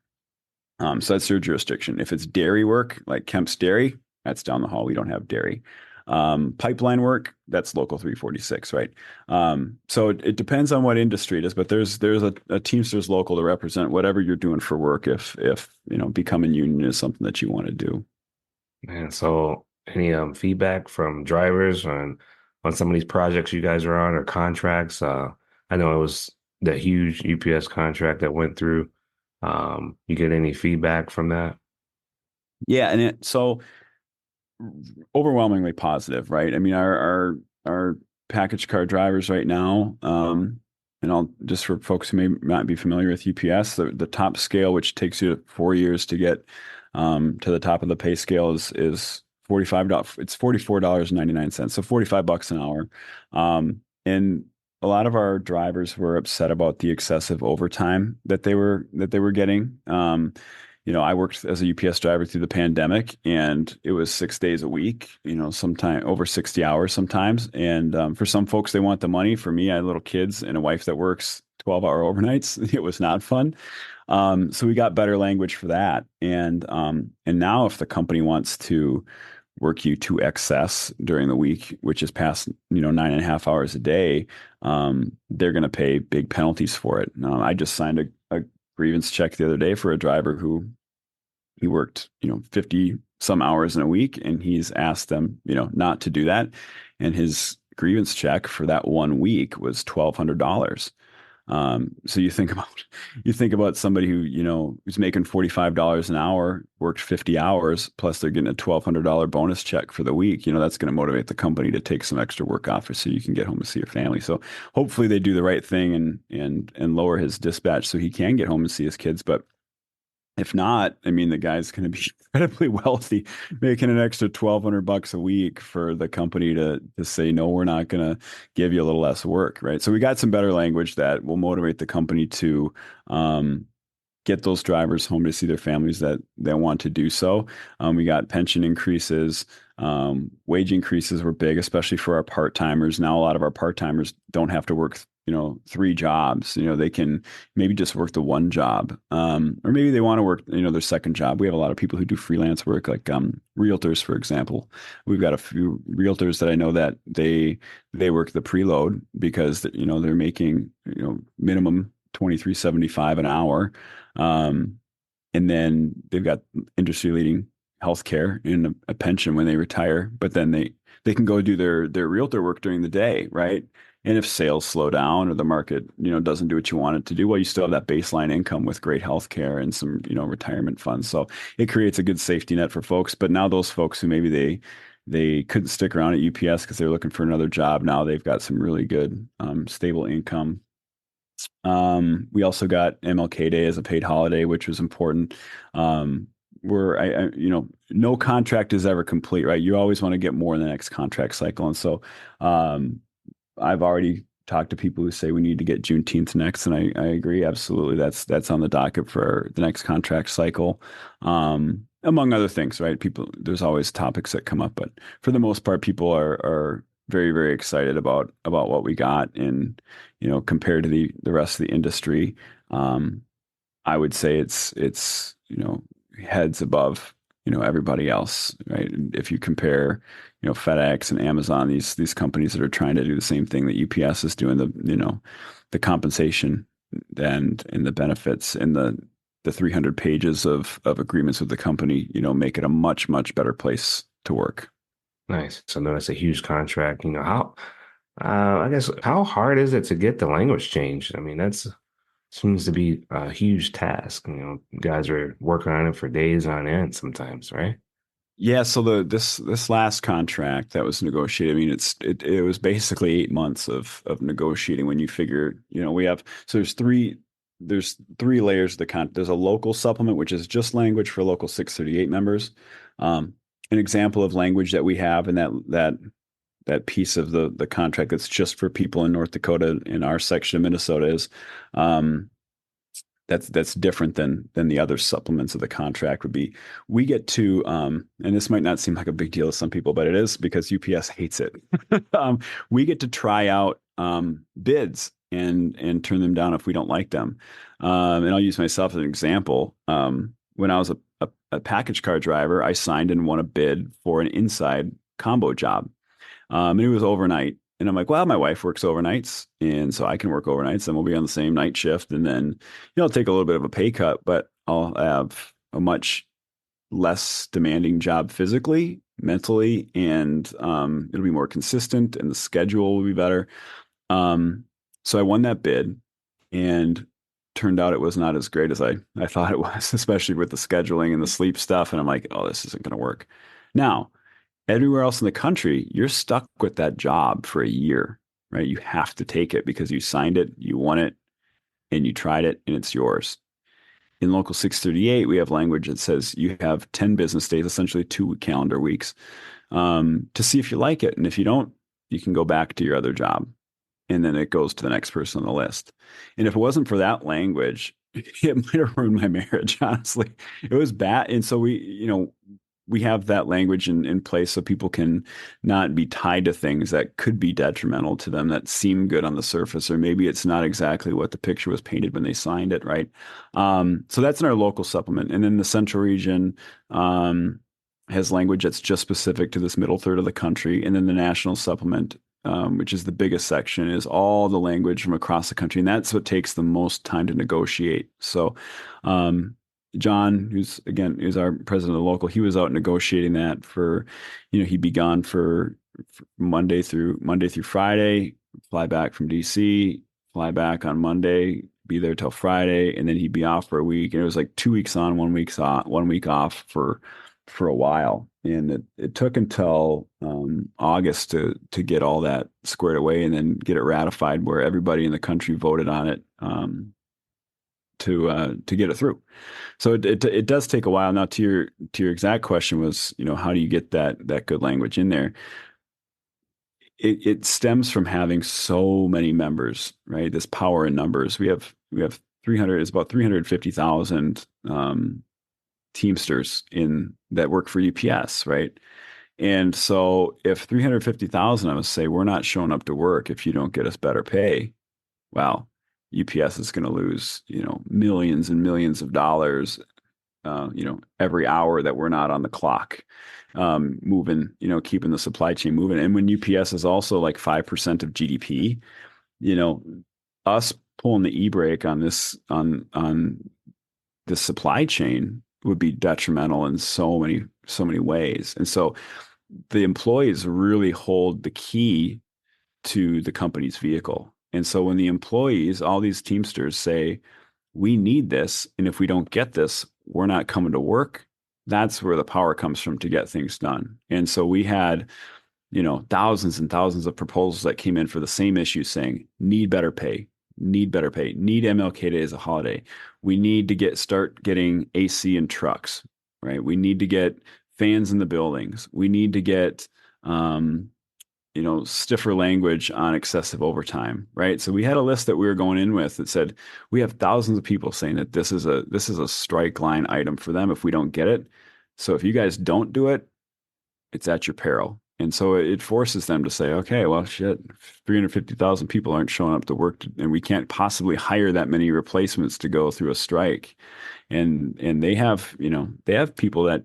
So that's their jurisdiction. If it's dairy work, like Kemp's Dairy, that's down the hall. We don't have dairy. Pipeline work, that's local 346, right? So it depends on what industry it is, but there's a Teamsters local to represent whatever you're doing for work if becoming union is something that you want to do. And so any feedback from drivers on some of these projects you guys are on or contracts? I know it was that huge UPS contract that went through. You get any feedback from that? Yeah, and so overwhelmingly positive, right? I mean, our package car drivers right now, and I'll just for folks who may not be familiar with UPS, the top scale, which takes you 4 years to get to the top of the pay scale, is $45. It's $44.99, so $45 an hour. And a lot of our drivers were upset about the excessive overtime that they were getting. I worked as a UPS driver through the pandemic, and it was 6 days a week, sometime over 60 hours sometimes. And for some folks, they want the money. For me, I had little kids and a wife that works 12-hour overnights. It was not fun. So we got better language for that. And now if the company wants to work you to excess during the week, which is past, 9.5 hours a day, they're going to pay big penalties for it. I just signed a grievance check the other day for a driver who he worked, 50 some hours in a week, and he's asked them, not to do that. And his grievance check for that 1 week was $1,200. So you think about somebody who, who's making $45 an hour, worked 50 hours, plus they're getting a $1,200 bonus check for the week. That's going to motivate the company to take some extra work off so you can get home to see your family. So hopefully they do the right thing and lower his dispatch so he can get home and see his kids. But if not, I mean, the guy's going to be incredibly wealthy, making an extra $1,200 a week for the company to say, no, we're not going to give you a little less work, right? So we got some better language that will motivate the company to get those drivers home to see their families that want to do so. We got pension increases. Wage increases were big, especially for our part-timers. Now, a lot of our part-timers don't have to work, 3 jobs. They can maybe just work the one job. Or maybe they want to work, their second job. We have a lot of people who do freelance work, like realtors, for example. We've got a few realtors that I know that they work the preload because, they're making, minimum 23.75 an hour. And then they've got industry leading healthcare and a pension when they retire, but then they can go do their realtor work during the day, right? And if sales slow down or the market, doesn't do what you want it to do, well, you still have that baseline income with great healthcare and some, retirement funds. So it creates a good safety net for folks. But now those folks who maybe they couldn't stick around at UPS because they're looking for another job, now they've got some really good stable income. We also got MLK Day as a paid holiday, which was important. Where no contract is ever complete, right? You always want to get more in the next contract cycle. And so, I've already talked to people who say we need to get Juneteenth next, and I agree. Absolutely. That's on the docket for the next contract cycle. Among other things, right? There's always topics that come up, but for the most part, people are very, very excited about what we got. And, compared to the rest of the industry, I would say it's heads above, everybody else, right? If you compare, FedEx and Amazon, these companies that are trying to do the same thing that UPS is doing, the compensation and the benefits and the 300 pages of agreements with the company, make it a much, much better place to work. Nice. So no, that's a huge contract. I guess, how hard is it to get the language changed? I mean, that's seems to be a huge task. Guys are working on it for days on end sometimes, right? Yeah, so this last contract that was negotiated, I mean, it was basically 8 months of negotiating when you figure, there's three layers of the there's a local supplement, which is just language for local 638 members. An example of language that we have in that piece of the contract that's just for people in North Dakota in our section of Minnesota is that's different than the other supplements of the contract would be. We get to and this might not seem like a big deal to some people, but it is because UPS hates it. We get to try out bids and turn them down if we don't like them. And I'll use myself as an example. When I was a package car driver, I signed and won a bid for an inside combo job. And it was overnight. And I'm like, well, my wife works overnights, and so I can work overnights, and we'll be on the same night shift. And then, I'll take a little bit of a pay cut, but I'll have a much less demanding job physically, mentally, and it'll be more consistent, and the schedule will be better. So I won that bid, and turned out it was not as great as I thought it was, especially with the scheduling and the sleep stuff. And I'm like, oh, this isn't going to work. Now, everywhere else in the country, you're stuck with that job for a year, right? You have to take it because you signed it, you won it, and you tried it, and it's yours. In Local 638, we have language that says you have 10 business days, essentially 2 calendar weeks, to see if you like it. And if you don't, you can go back to your other job. And then it goes to the next person on the list. And if it wasn't for that language, it might have ruined my marriage, honestly. It was bad. And so we have that language in place so people can not be tied to things that could be detrimental to them, that seem good on the surface, or maybe it's not exactly what the picture was painted when they signed it, right? So that's in our local supplement. And then the central region has language that's just specific to this middle third of the country. And then the national supplement, which is the biggest section, is all the language from across the country. And that's what takes the most time to negotiate. So, John, who's our president of the local, he was out negotiating that for, he'd be gone for Monday through Friday, fly back from DC, fly back on Monday, be there till Friday, and then he'd be off for a week. And it was like 2 weeks on, 1 week off, 1 week off for a while. And it took until August to get all that squared away and then get it ratified, where everybody in the country voted on it to get it through. So it does take a while. Now, to your exact question was, how do you get that good language in there? It stems from having so many members, right? This power in numbers. We have 300 is about 350,000 Teamsters in that work for UPS, right? And so if 350,000 of us say we're not showing up to work if you don't get us better pay, well, UPS is going to lose, millions and millions of dollars, every hour that we're not on the clock, moving, keeping the supply chain moving. And when UPS is also like 5% of GDP, you know, us pulling the e-brake on on the supply chain would be detrimental in so many ways. And so the employees really hold the key to the company's vehicle. And so when the employees, all these Teamsters say, we need this, and if we don't get this, we're not coming to work, that's where the power comes from to get things done. And so we had, thousands and thousands of proposals that came in for the same issue saying, need better pay, need better pay, need MLK Day as a holiday. We need to start getting AC in trucks, right? We need to get fans in the buildings. We need to get, stiffer language on excessive overtime, right? So we had a list that we were going in with that said we have thousands of people saying that this is a strike line item for them if we don't get it. So if you guys don't do it, it's at your peril. And so it forces them to say, okay, well, shit, 350,000 people aren't showing up to work, and we can't possibly hire that many replacements to go through a strike. And they have, people that,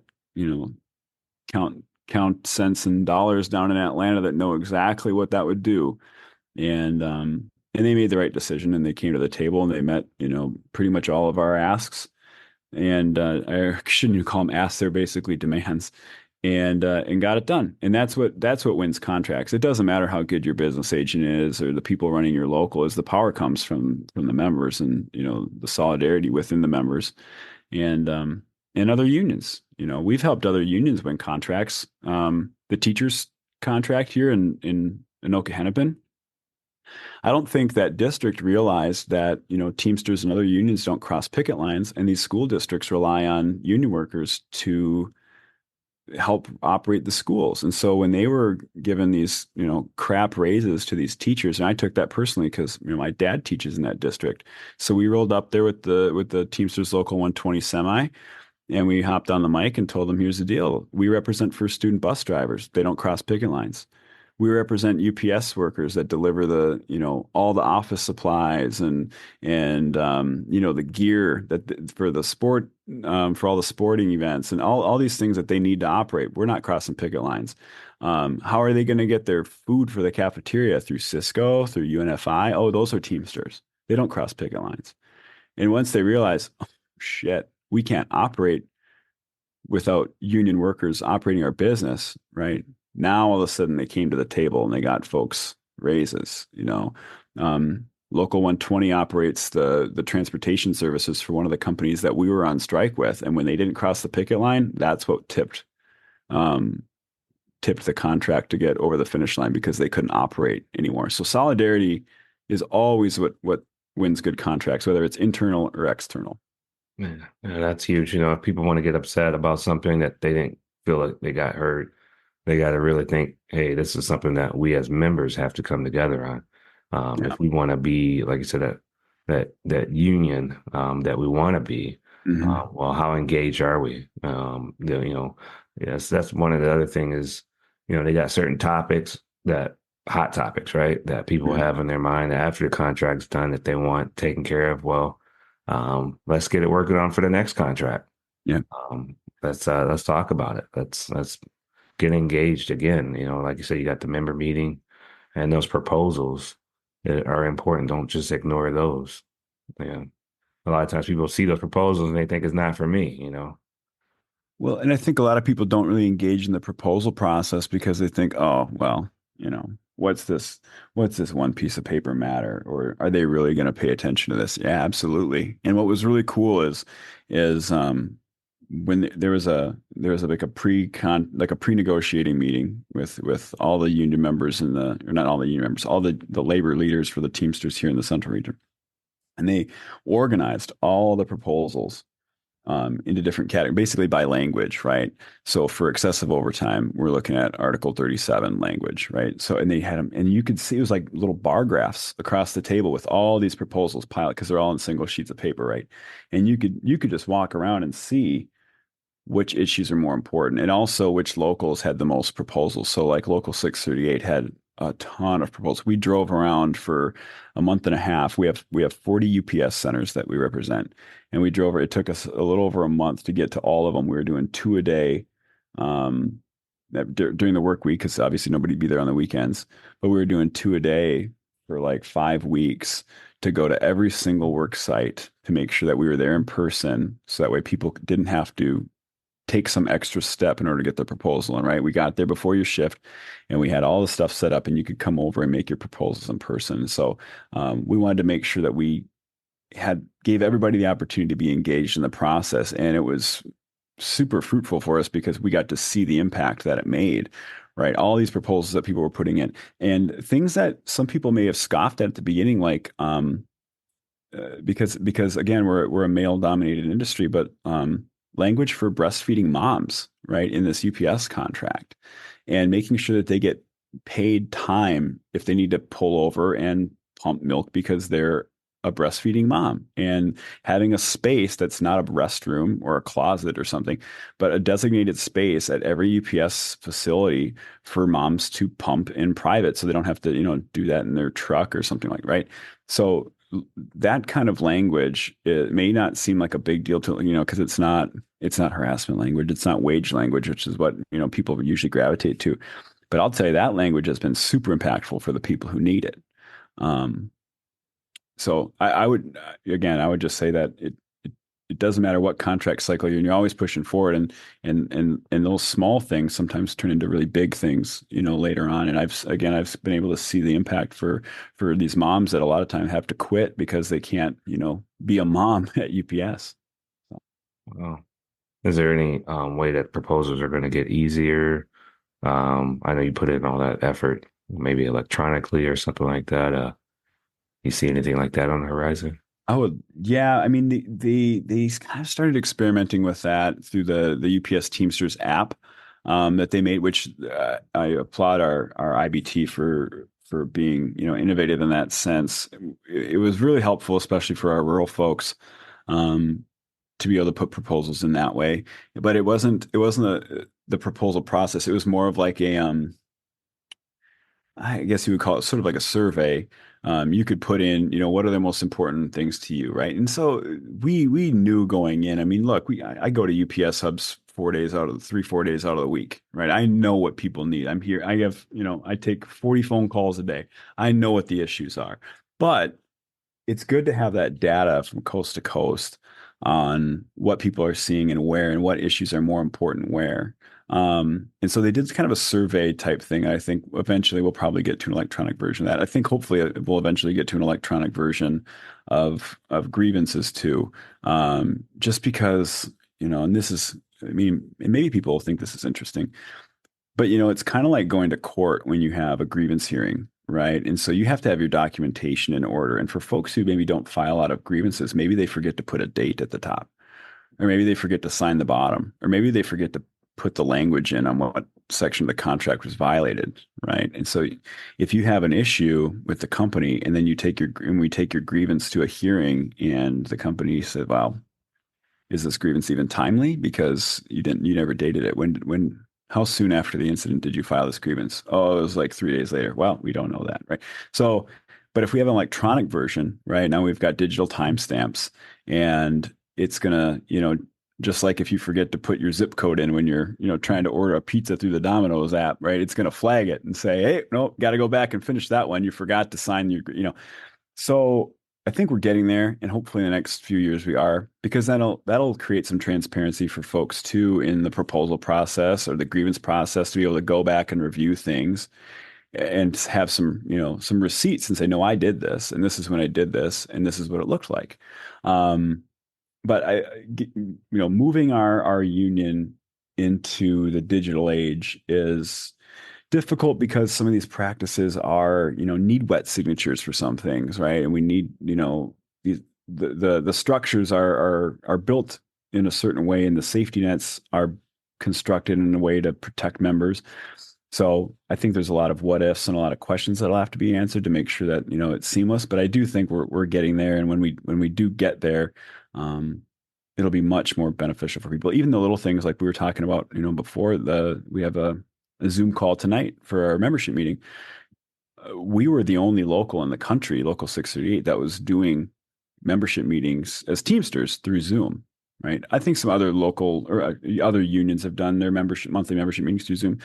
count cents and dollars down in Atlanta that know exactly what that would do. And they made the right decision, and they came to the table and they met, pretty much all of our asks. And I shouldn't even call them asks, they're basically demands. And got it done. And that's what wins contracts. It doesn't matter how good your business agent is or the people running your local is. The power comes from the members and the solidarity within the members and other unions. We've helped other unions win contracts. The teachers contract here in Okehennepin, I don't think that district realized that Teamsters and other unions don't cross picket lines, and these school districts rely on union workers to help operate the schools. And so when they were given these, crap raises to these teachers, and I took that personally because, my dad teaches in that district. So we rolled up there with the Teamsters Local 120 semi, and we hopped on the mic and told them, here's the deal. We represent first student bus drivers. They don't cross picket lines. We represent UPS workers that deliver all the office supplies and the gear for the sport, for all the sporting events and all these things that they need to operate. We're not crossing picket lines. How are they going to get their food for the cafeteria? Through Cisco, through UNFI? Oh, those are Teamsters. They don't cross picket lines. And once they realize, oh, shit, we can't operate without union workers operating our business, right? Now, all of a sudden, they came to the table and they got folks raises. Local 120 operates the transportation services for one of the companies that we were on strike with. And when they didn't cross the picket line, that's what tipped the contract to get over the finish line because they couldn't operate anymore. So solidarity is always what wins good contracts, whether it's internal or external. Yeah, that's huge. If people want to get upset about something that they didn't feel like they got heard, they got to really think, hey, this is something that we as members have to come together on. If we want to be, like you said, that union that we want to be, well, how engaged are we? Yes, that's one of the other things is, they got certain topics hot topics, right? That people have in their mind that after the contract's done that they want taken care of. Well, let's get it working on for the next contract. Yeah. Let's talk about it. Let's get engaged again. Like you said, you got the member meeting and those proposals that are important. Don't just ignore those. Yeah. A lot of times people see those proposals and they think it's not for me, Well, and I think a lot of people don't really engage in the proposal process because they think, oh, well, what's this one piece of paper matter? Or are they really going to pay attention to this? Yeah, absolutely. And what was really cool is when there was like a pre-negotiating meeting with all the union members or not all the union members, all the labor leaders for the Teamsters here in the Central Region. And they organized all the proposals into different categories, basically by language, right? So for excessive overtime, we're looking at Article 37 language, right? So, and they had them, and you could see it was like little bar graphs across the table with all these proposals piled because they're all in single sheets of paper, right? And you could just walk around and see which issues are more important and also which locals had the most proposals. So like Local 638 had a ton of proposals. We drove around for a month and a half. We have 40 UPS centers that we represent. And we drove, it took us a little over a month to get to all of them. We were doing 2 a day during the work week because obviously nobody'd be there on the weekends. But we were doing 2 a day for like 5 weeks to go to every single work site to make sure that we were there in person. So that way people didn't have to take some extra step in order to get the proposal in, right? We got there before your shift and we had all the stuff set up and you could come over and make your proposals in person. So we wanted to make sure that we gave everybody the opportunity to be engaged in the process. And it was super fruitful for us because we got to see the impact that it made, right? All these proposals that people were putting in and things that some people may have scoffed at the beginning, like, because again, we're a male dominated industry, but language for breastfeeding moms, right, in this UPS contract, and making sure that they get paid time if they need to pull over and pump milk because they're a breastfeeding mom, and having a space that's not a restroom or a closet or something, but a designated space at every UPS facility for moms to pump in private so they don't have to, do that in their truck or something like, right? So that kind of language, it may not seem like a big deal to, because it's not harassment language. It's not wage language, which is what, people usually gravitate to. But I'll tell you that language has been super impactful for the people who need it. So I would just say that it doesn't matter what contract cycle you're in, you're always pushing forward, and those small things sometimes turn into really big things, later on. And I've been able to see the impact for these moms that a lot of time have to quit because they can't, be a mom at UPS. So. Wow. Is there any way that proposals are going to get easier? I know you put in all that effort, maybe electronically or something like that. You see anything like that on the horizon? Yeah. I mean, they kind of started experimenting with that through the UPS Teamsters app that they made, which I applaud our IBT for being, innovative in that sense. It was really helpful, especially for our rural folks, to be able to put proposals in that way. But it wasn't the proposal process. It was more of like I guess you would call it sort of like a survey. You could put in, what are the most important things to you, right? And so we knew going in. I mean, look, I go to UPS hubs 4 days out of 3-4 days out of the week, right? I know what people need. I'm here. I have, I take 40 phone calls a day. I know what the issues are, but it's good to have that data from coast to coast on what people are seeing and where, and what issues are more important where. And so they did kind of a survey type thing. I think eventually we'll probably get to an electronic version of that. I think hopefully we'll eventually get to an electronic version of grievances too. Just because, and this is, I mean, and maybe people will think this is interesting, but it's kind of like going to court when you have a grievance hearing, right? And so you have to have your documentation in order. And for folks who maybe don't file out of grievances, maybe they forget to put a date at the top, or maybe they forget to sign the bottom, or maybe they forget to put the language in on what section of the contract was violated, right? And so if you have an issue with the company and then we take your grievance to a hearing and the company said, well, is this grievance even timely? Because you never dated it. How soon after the incident did you file this grievance? Oh, it was like 3 days later. Well, we don't know that, right? So, but if we have an electronic version, right, now we've got digital timestamps, and it's gonna, just like if you forget to put your zip code in when you're, trying to order a pizza through the Domino's app, right? It's gonna flag it and say, hey, no, got to go back and finish that one. You forgot to sign your, So I think we're getting there, and hopefully in the next few years we are, because that'll create some transparency for folks too in the proposal process or the grievance process to be able to go back and review things and have some receipts and say, no, I did this, and this is when I did this, and this is what it looked like. But moving our union into the digital age is difficult because some of these practices are, need wet signatures for some things, right? And we need, the structures are built in a certain way, and the safety nets are constructed in a way to protect members. So I think there's a lot of what ifs and a lot of questions that'll have to be answered to make sure that, it's seamless. But I do think we're getting there. And when we do get there, it'll be much more beneficial for people. Even the little things like we were talking about, before we have a Zoom call tonight for our membership meeting. We were the only local in the country, Local 638, that was doing membership meetings as Teamsters through Zoom, right? I think some other local or other unions have done their monthly membership meetings through Zoom,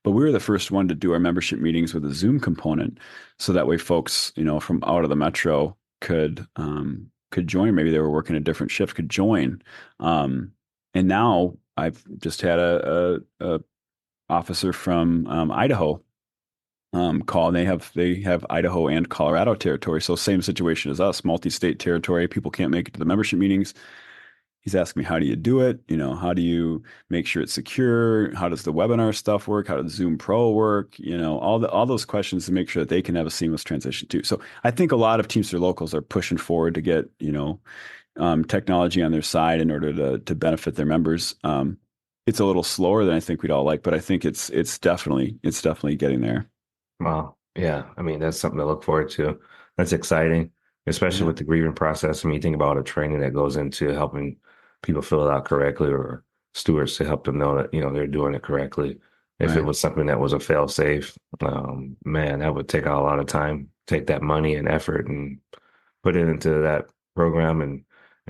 but we were the first one to do our membership meetings with a Zoom component, so that way folks, from out of the metro could join. Maybe they were working a different shift, could join. And now I've just had a officer from Idaho call. And they have Idaho and Colorado territory, so same situation as us, multi-state territory. People can't make it to the membership meetings. He's asking me, how do you do it? How do you make sure it's secure? How does the webinar stuff work? How does Zoom Pro work? All those questions to make sure that they can have a seamless transition too. So I think a lot of Teamster locals are pushing forward to get technology on their side in order to benefit their members. It's a little slower than I think we'd all like, but I think it's definitely getting there. Wow. Yeah. I mean, that's something to look forward to. That's exciting, especially with the grieving process. I mean, you think about all the training that goes into helping people fill it out correctly, or stewards to help them know that, they're doing it correctly. If it was something that was a fail safe, man, that would take a lot of time, take that money and effort and put it into that program and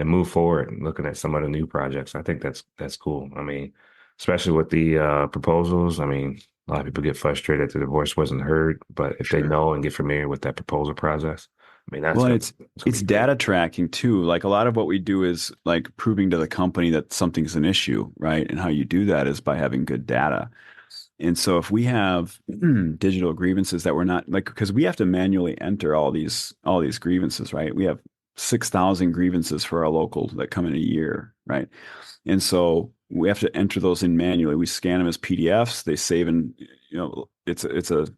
move forward and looking at some of the new projects. I think that's cool. I mean, especially with the proposals. I mean, a lot of people get frustrated that the voice wasn't heard, but if they know and get familiar with that proposal process, I mean, it's data tracking too. Like a lot of what we do is like proving to the company that something's an issue, right? And how you do that is by having good data. And so if we have digital grievances that we're not like, because we have to manually enter all these grievances, right? We have 6,000 grievances for our local that come in a year, right? And so we have to enter those in manually. We scan them as PDFs. They save in, it's a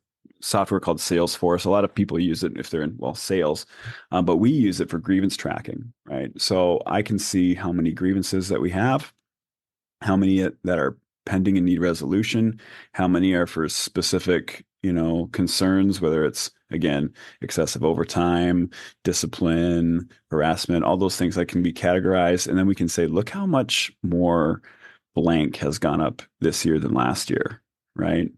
software called Salesforce. A lot of people use it if they're in, sales, but we use it for grievance tracking, right? So I can see how many grievances that we have, how many that are pending and need resolution, how many are for specific, concerns, whether it's, again, excessive overtime, discipline, harassment, all those things that can be categorized. And then we can say, look how much more blank has gone up this year than last year, right?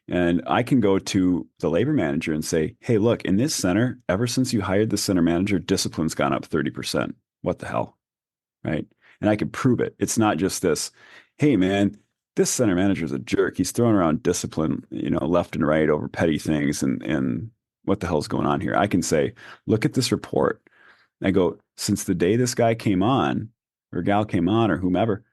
And I can go to the labor manager and say, hey, look, in this center, ever since you hired the center manager, discipline's gone up 30%. What the hell, right? And I can prove it. It's not just this, hey, man, this center manager is a jerk. He's throwing around discipline, left and right over petty things. And what the hell's going on here? I can say, look at this report. I go, since the day this guy came on or gal came on or whomever,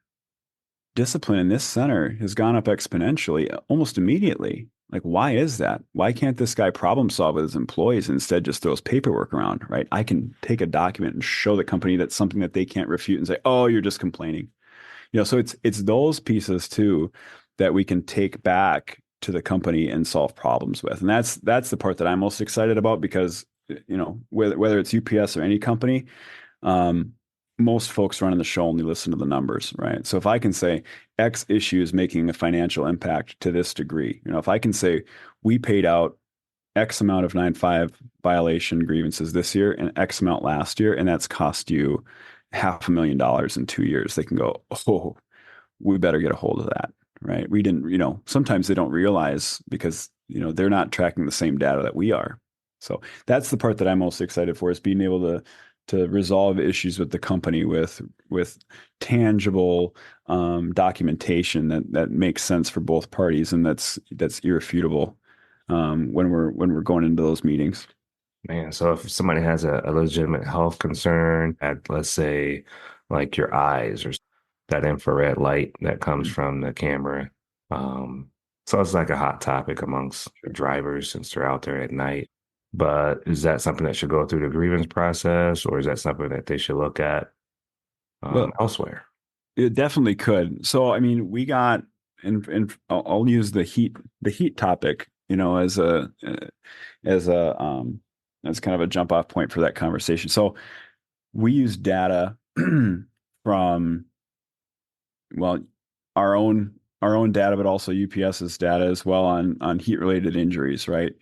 discipline in this center has gone up exponentially almost immediately. Like, why is that? Why can't this guy problem solve with his employees and instead just throws paperwork around, right? I can take a document and show the company that's something that they can't refute and say, oh, you're just complaining. So it's those pieces too that we can take back to the company and solve problems with. And that's the part that I'm most excited about because, whether it's UPS or any company, most folks running the show only listen to the numbers, right? So if I can say X issue is making a financial impact to this degree, if I can say we paid out X amount of 9.5 violation grievances this year and X amount last year, and that's cost you $500,000 in 2 years, they can go, oh, we better get a hold of that, right? We didn't, sometimes they don't realize because, they're not tracking the same data that we are. So that's the part that I'm most excited for, is being able to resolve issues with the company with tangible documentation that makes sense for both parties and that's irrefutable when we're going into those meetings. Man, so if somebody has a legitimate health concern at, let's say, like your eyes or that infrared light that comes from the camera, so it's like a hot topic amongst drivers since they're out there at night. But is that something that should go through the grievance process, or is that something that they should look at elsewhere? It definitely could. So, I mean, we got, and I'll use the heat topic, as kind of a jump off point for that conversation. So we use data from well, our own data, but also UPS's data as well on heat related injuries, right?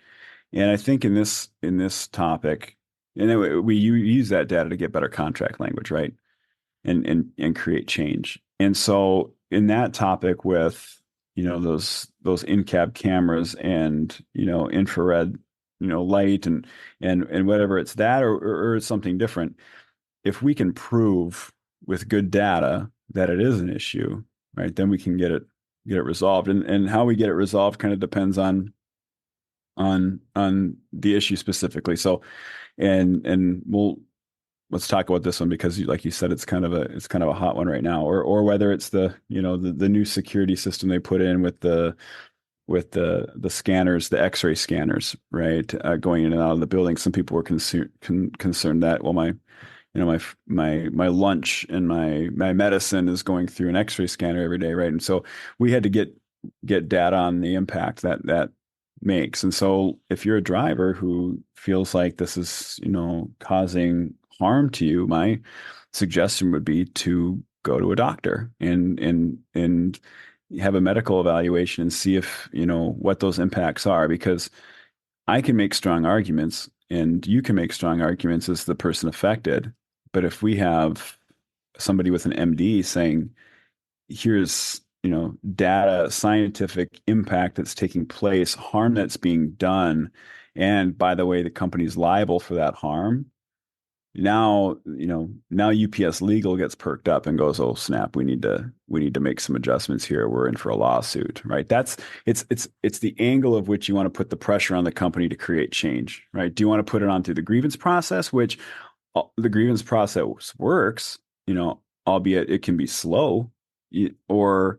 And I think in this topic, and then we use that data to get better contract language, right? And create change. And so in that topic with, those in-cab cameras and, infrared, light and whatever, it's that or it's something different. If we can prove with good data that it is an issue, right, then we can get it resolved. And how we get it resolved kind of depends on the issue specifically. So and let's talk about this one because like you said, it's kind of a hot one right now, or whether it's the new security system they put in with the scanners, the X-ray scanners, right? Going in and out of the building. Some people were concerned that, well, my lunch and my medicine is going through an X-ray scanner every day, right? And so we had to get data on the impact that makes. And so if you're a driver who feels like this is, causing harm to you, my suggestion would be to go to a doctor and have a medical evaluation and see if, what those impacts are, because I can make strong arguments and you can make strong arguments as the person affected. But if we have somebody with an MD saying, here's, data, scientific impact that's taking place, harm that's being done, and by the way, the company's liable for that harm. Now, now UPS legal gets perked up and goes, oh snap, we need to make some adjustments here. We're in for a lawsuit, right? It's the angle of which you want to put the pressure on the company to create change, right? Do you want to put it on through the grievance process, which the grievance process works, albeit it can be slow, or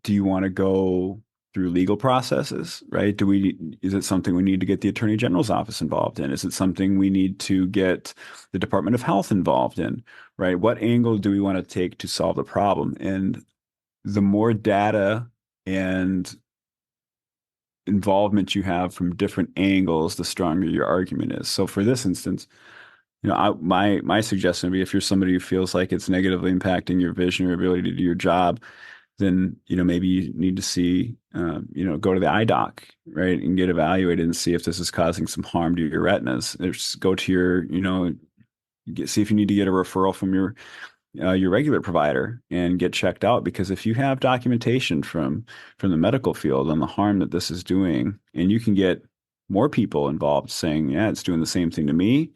do you want to go through legal processes, right? Is it something we need to get the Attorney General's office involved in? Is it something we need to get the Department of Health involved in, right? What angle do we want to take to solve the problem? And the more data and involvement you have from different angles, the stronger your argument is. So for this instance, my suggestion would be, if you're somebody who feels like it's negatively impacting your vision or ability to do your job, then maybe you need to see go to the eye doc, right, and get evaluated and see if this is causing some harm to your retinas. Just go to your see if you need to get a referral from your regular provider and get checked out, because if you have documentation from the medical field on the harm that this is doing, and you can get more people involved saying, yeah, it's doing the same thing to me,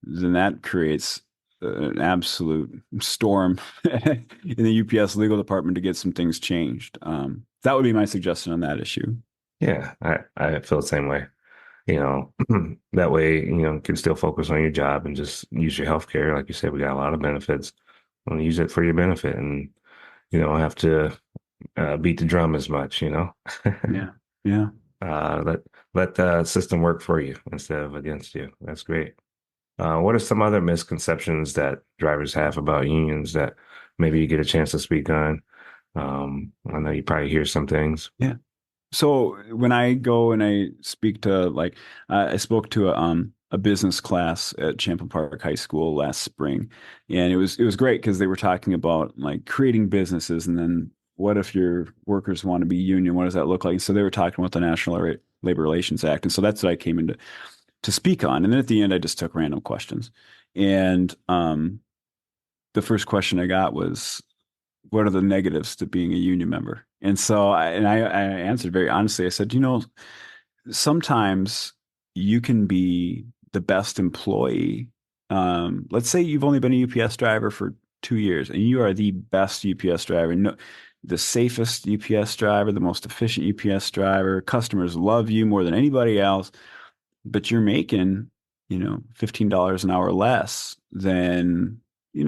then that creates an absolute storm in the UPS legal department to get some things changed. That would be my suggestion on that issue. Yeah, I feel the same way. That way, you can still focus on your job and just use your healthcare. Like you said, we got a lot of benefits. Want to use it for your benefit, and you don't have to beat the drum as much. Yeah, yeah. Let the system work for you instead of against you. That's great. What are some other misconceptions that drivers have about unions that maybe you get a chance to speak on? I know you probably hear some things. Yeah. So when I go and I speak to, like, I spoke to a business class at Champlain Park High School last spring, and it was great because they were talking about like creating businesses, and then what if your workers want to be union? What does that look like? So they were talking about the National Labor Relations Act, and so that's what I came into to speak on. And then at the end, I just took random questions. And the first question I got was, what are the negatives to being a union member? And so I answered very honestly. I said, sometimes you can be the best employee. Let's say you've only been a UPS driver for 2 years and you are the best UPS driver. No, the safest UPS driver, the most efficient UPS driver. Customers love you more than anybody else. But you're making, $15 an hour less than,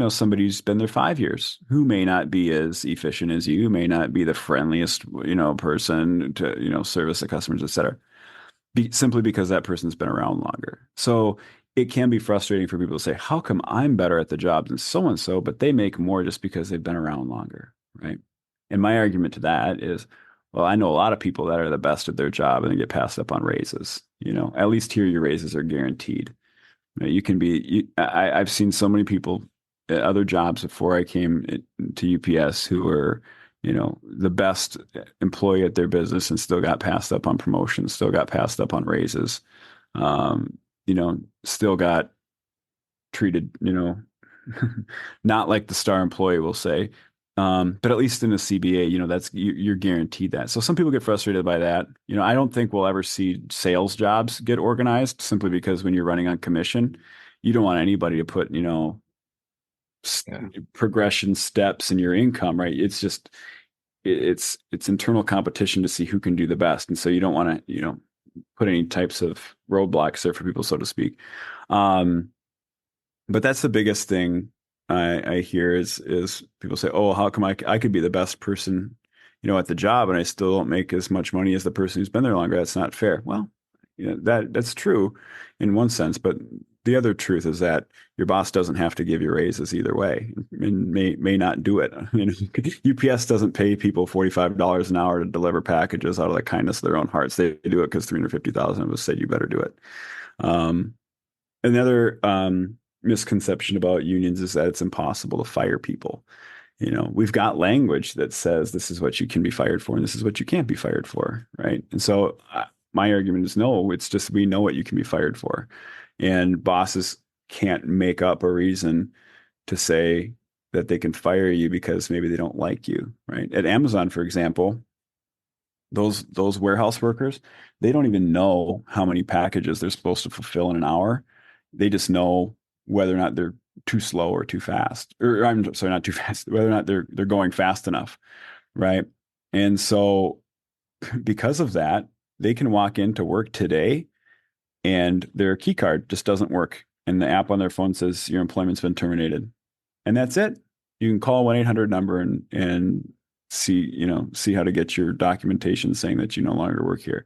somebody who's been there 5 years, who may not be as efficient as you, may not be the friendliest, person to, service the customers, et cetera, simply because that person's been around longer. So it can be frustrating for people to say, how come I'm better at the job than so-and-so, but they make more just because they've been around longer, right? And my argument to that is, well, I know a lot of people that are the best at their job and they get passed up on raises. At least here your raises are guaranteed. You can be. I've seen so many people at other jobs before I came to UPS who were the best employee at their business and still got passed up on promotions, still got passed up on raises, still got treated, not like the star employee will say. But at least in the CBA, that's you're guaranteed that. So some people get frustrated by that. I don't think we'll ever see sales jobs get organized simply because when you're running on commission, you don't want anybody to put, Yeah. progression steps in your income, right? It's just it's internal competition to see who can do the best, and so you don't want to put any types of roadblocks there for people, so to speak. But that's the biggest thing I hear is people say, oh, how come I could be the best person at the job and I still don't make as much money as the person who's been there longer? That's not fair. Well, that's true in one sense, but the other truth is that your boss doesn't have to give you raises either way, and may not do it. UPS doesn't pay people $45 an hour to deliver packages out of the kindness of their own hearts. They do it because 350,000 of us said you better do it. Another misconception about unions is that it's impossible to fire people. We've got language that says this is what you can be fired for and this is what you can't be fired for, right? And so my argument is no, it's just we know what you can be fired for. And bosses can't make up a reason to say that they can fire you because maybe they don't like you, right? At Amazon, for example, those warehouse workers, they don't even know how many packages they're supposed to fulfill in an hour. They just know whether or not they're too slow or too fast, or I'm sorry, not too fast, whether or not they're going fast enough, right? And so because of that, they can walk into work today and their key card just doesn't work. And the app on their phone says your employment's been terminated. And that's it. You can call 1-800 number and see how to get your documentation saying that you no longer work here.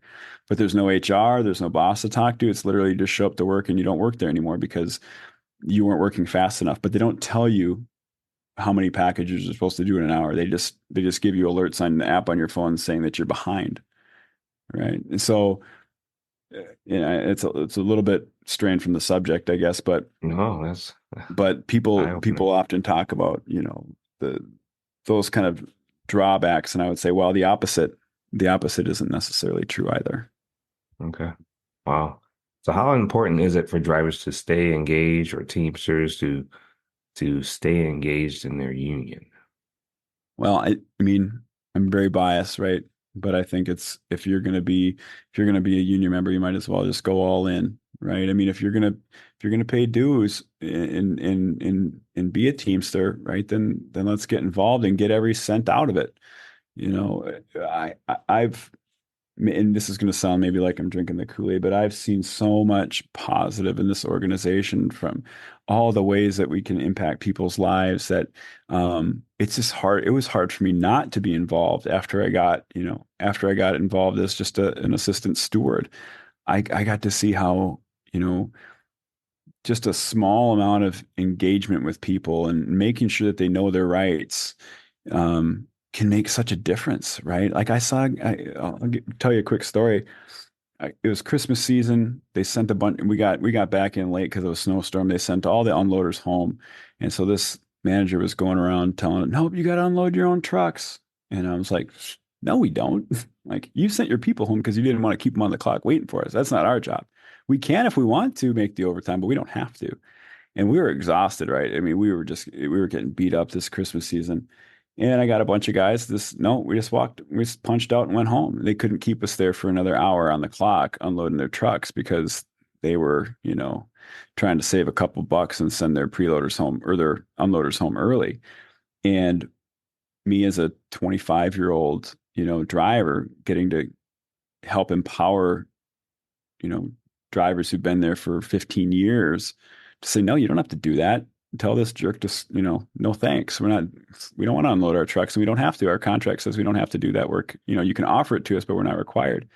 But there's no HR, there's no boss to talk to. It's literally just show up to work and you don't work there anymore because you weren't working fast enough. But they don't tell you how many packages you're supposed to do in an hour. They just give you alerts on the app on your phone saying that you're behind. Right. And so it's a little bit strained from the subject, I guess, but No, that's people often talk about, those kind of drawbacks. And I would say, well, the opposite isn't necessarily true either. okay. Wow. So how important is it for drivers to stay engaged or Teamsters to stay engaged in their union? Well, I mean, I'm very biased, right? But I think it's if you're going to be a union member, you might as well just go all in, right? I mean, if you're going to pay dues and be a Teamster, right? Then let's get involved and get every cent out of it. I've and this is going to sound maybe like I'm drinking the Kool-Aid, but I've seen so much positive in this organization from all the ways that we can impact people's lives that it's just hard. It was hard for me not to be involved after I got involved as just an assistant steward. I got to see how, just a small amount of engagement with people and making sure that they know their rights can make such a difference, right? Like I'll tell you a quick story. It was Christmas season. They sent a bunch. We got back in late because of a snowstorm. They sent all the unloaders home, and so this manager was going around telling them, "No, you got to unload your own trucks." And I was like, "No, we don't. Like you sent your people home because you didn't want to keep them on the clock waiting for us. That's not our job. We can if we want to make the overtime, but we don't have to." And we were exhausted, right? I mean, we were getting beat up this Christmas season. And I got a bunch of guys. We just punched out and went home. They couldn't keep us there for another hour on the clock unloading their trucks because they were, trying to save a couple bucks and send their preloaders home or their unloaders home early. And me as a 25-year-old, driver getting to help empower, drivers who've been there for 15 years to say, no, you don't have to do that. Tell this jerk to, no thanks. We don't want to unload our trucks and we don't have to. Our contract says we don't have to do that work. You can offer it to us, but we're not required.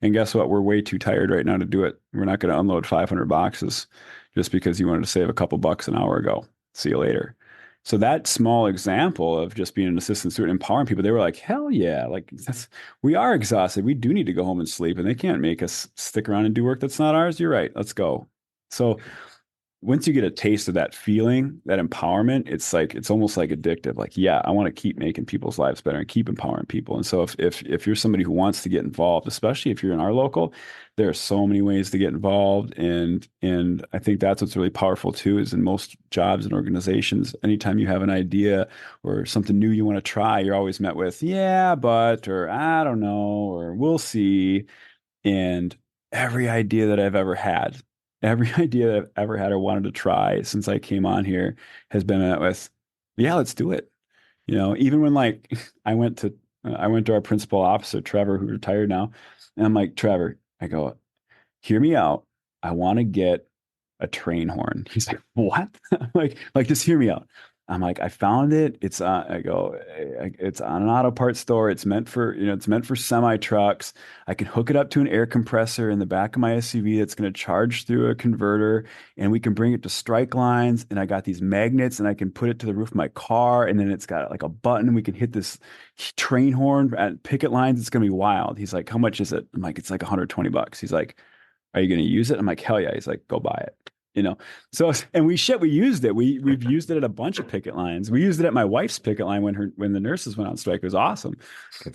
And guess what? We're way too tired right now to do it. We're not going to unload 500 boxes just because you wanted to save a couple bucks an hour ago. See you later. So that small example of just being an assistant steward, empowering people, they were like, hell yeah. Like we are exhausted. We do need to go home and sleep and they can't make us stick around and do work that's not ours. You're right. Let's go. So once you get a taste of that feeling, that empowerment, it's almost like addictive. Like, yeah, I want to keep making people's lives better and keep empowering people. And so if you're somebody who wants to get involved, especially if you're in our local, there are so many ways to get involved. And I think that's what's really powerful too, is in most jobs and organizations, anytime you have an idea or something new you want to try, you're always met with, yeah, but, or I don't know, or we'll see. And every idea that I've ever had, every idea that I've ever had or wanted to try since I came on here has been met with, yeah, let's do it. Even when like I went to our principal officer, Trevor, who retired now, and I'm like, Trevor, I go, hear me out. I want to get a train horn. He's like, what? like, just hear me out. I'm like, I found it. I go, it's on an auto parts store. It's meant for semi trucks. I can hook it up to an air compressor in the back of my SUV that's going to charge through a converter, and we can bring it to strike lines. And I got these magnets, and I can put it to the roof of my car, and then it's got like a button. We can hit this train horn at picket lines. It's going to be wild. He's like, how much is it? I'm like, it's like $120. He's like, are you going to use it? I'm like, hell yeah. He's like, go buy it. So, and we used it. We've used it at a bunch of picket lines. We used it at my wife's picket line when the nurses went on strike. It was awesome.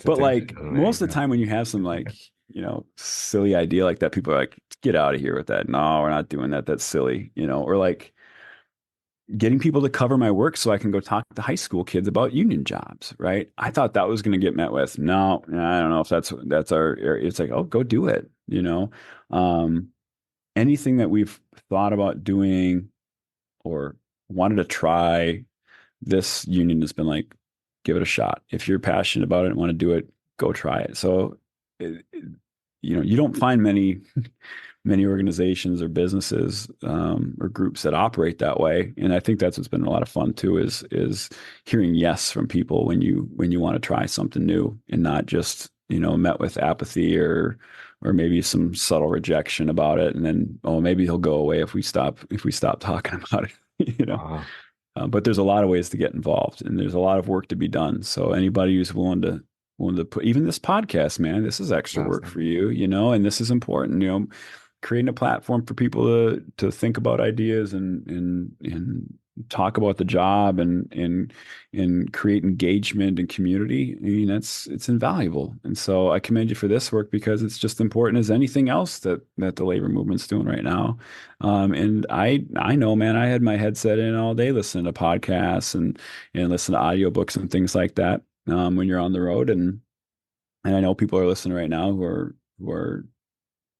But like most of the time when you have some like, silly idea like that, people are like, get out of here with that. No, we're not doing that. That's silly, or like getting people to cover my work so I can go talk to high school kids about union jobs, right? I thought that was going to get met with, no, I don't know if that's our area. It's like, oh, go do it, anything that we've thought about doing or wanted to try, this union has been like, give it a shot. If you're passionate about it and want to do it, go try it. So, you don't find many organizations or businesses or groups that operate that way. And I think that's what's been a lot of fun too, is hearing yes from people when you want to try something new and not just, met with apathy or maybe some subtle rejection about it. And then, oh, maybe he'll go away if we stop talking about it, Uh, but there's a lot of ways to get involved and there's a lot of work to be done. So anybody who's willing to put, even this podcast, man, this is extra work for you, and this is important, creating a platform for people to think about ideas and talk about the job and create engagement and community. I mean, it's invaluable. And so I commend you for this work because it's just important as anything else that the labor movement's doing right now. And I know, man, I had my headset in all day listening to podcasts and listen to audiobooks and things like that when you're on the road. And I know people are listening right now who are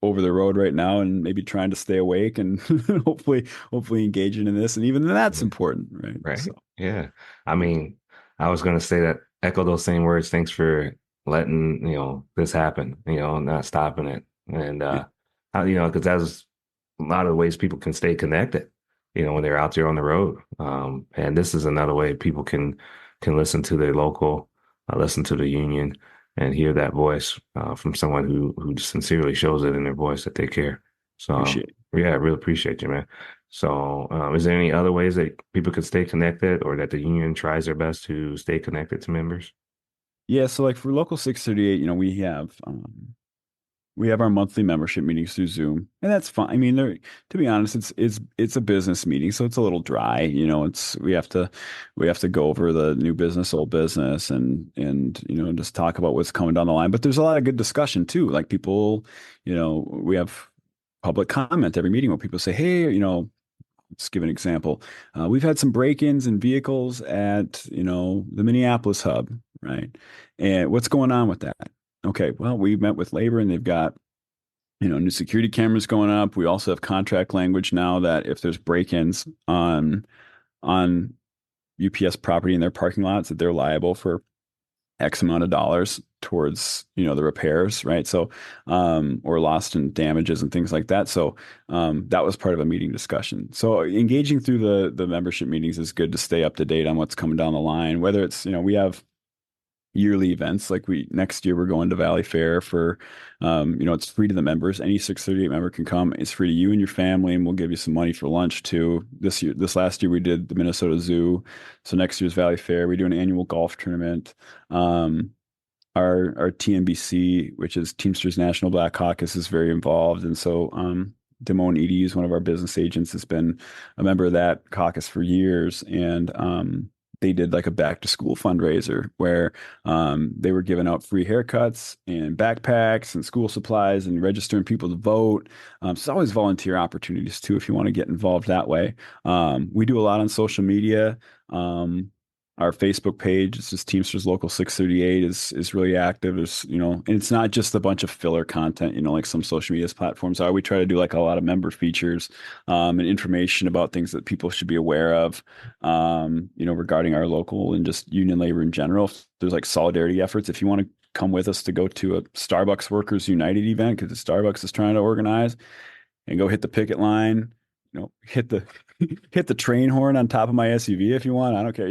over the road right now and maybe trying to stay awake and hopefully engaging in this. And even that's important, right? right. So, Yeah. I mean, I was going to say that, echo those same words. Thanks for letting, this happen, not stopping it. And, yeah, because that's a lot of the ways people can stay connected, when they're out there on the road. And this is another way people can listen to their local, listen to the union, and hear that voice from someone who sincerely shows it in their voice that they care. So, appreciate it. yeah, I really appreciate you, man. So, is there any other ways that people could stay connected, or that the union tries their best to stay connected to members? Yeah. So like for Local 638, we have our monthly membership meetings through Zoom, and that's fine. I mean, to be honest, it's a business meeting, so it's a little dry. We have to go over the new business, old business, and just talk about what's coming down the line. But there's a lot of good discussion too. Like people, we have public comment every meeting where people say, hey, let's give an example. We've had some break-ins in vehicles at the Minneapolis hub, right? And what's going on with that? Okay, well, we met with labor and they've got, new security cameras going up. We also have contract language now that if there's break-ins on UPS property in their parking lots, that they're liable for X amount of dollars towards, the repairs, right? So, or lost and damages and things like that. So, that was part of a meeting discussion. So engaging through the membership meetings is good to stay up to date on what's coming down the line, whether it's, we have yearly events. Like next year we're going to Valley Fair for, it's free to the members. Any 638 member can come. It's free to you and your family, and we'll give you some money for lunch too. This last year we did the Minnesota Zoo. So next year's Valley Fair. We do an annual golf tournament. Our TNBC, which is Teamsters National Black Caucus, is very involved. And so, Des Moines EDU is one of our business agents, has been a member of that caucus for years. And they did like a back to school fundraiser where they were giving out free haircuts and backpacks and school supplies and registering people to vote. So it's always volunteer opportunities too, if you want to get involved that way. We do a lot on social media. Our Facebook page, it's just Teamsters Local 638 is really active. And it's not just a bunch of filler content, like some social media platforms are. We try to do like a lot of member features, and information about things that people should be aware of, regarding our local and just union labor in general. There's like solidarity efforts. If you want to come with us to go to a Starbucks Workers United event, because the Starbucks is trying to organize, and go hit the picket line, hit the hit the train horn on top of my SUV if you want. I don't care,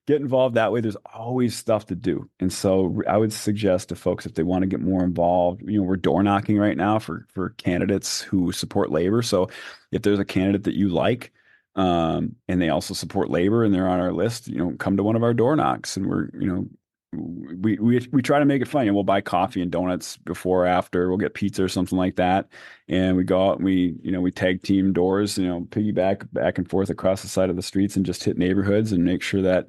get involved that way. There's always stuff to do. And so I would suggest to folks, if they want to get more involved, we're door knocking right now for candidates who support labor. So if there's a candidate that you like, and they also support labor and they're on our list, come to one of our door knocks, and we try to make it fun. We'll buy coffee and donuts before or after. We'll get pizza or something like that, and we go out and we tag team doors, piggyback back and forth across the side of the streets and just hit neighborhoods and make sure that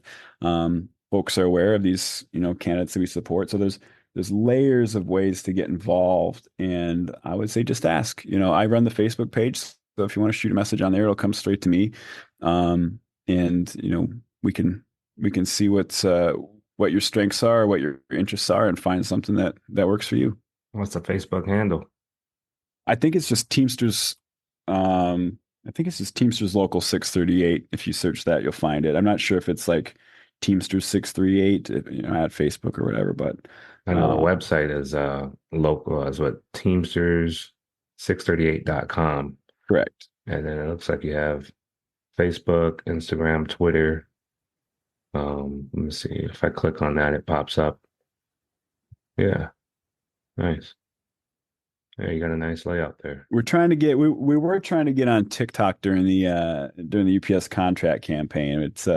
folks are aware of these candidates that we support. So there's layers of ways to get involved, and I would say just ask. I run the Facebook page, so if you want to shoot a message on there, it'll come straight to me, and we can see what your strengths are, what your interests are, and find something that works for you. What's the Facebook handle? I think it's just Teamsters. I think it's just Teamsters Local 638. If you search that, you'll find it. I'm not sure if it's like Teamsters 638, at Facebook or whatever, but I know the website is local as what Teamsters638.com. Correct. And then it looks like you have Facebook, Instagram, Twitter. Let me see. If I click on that, it pops up. Yeah. Nice. Yeah, you got a nice layout there. We were trying to get on TikTok during the UPS contract campaign. It's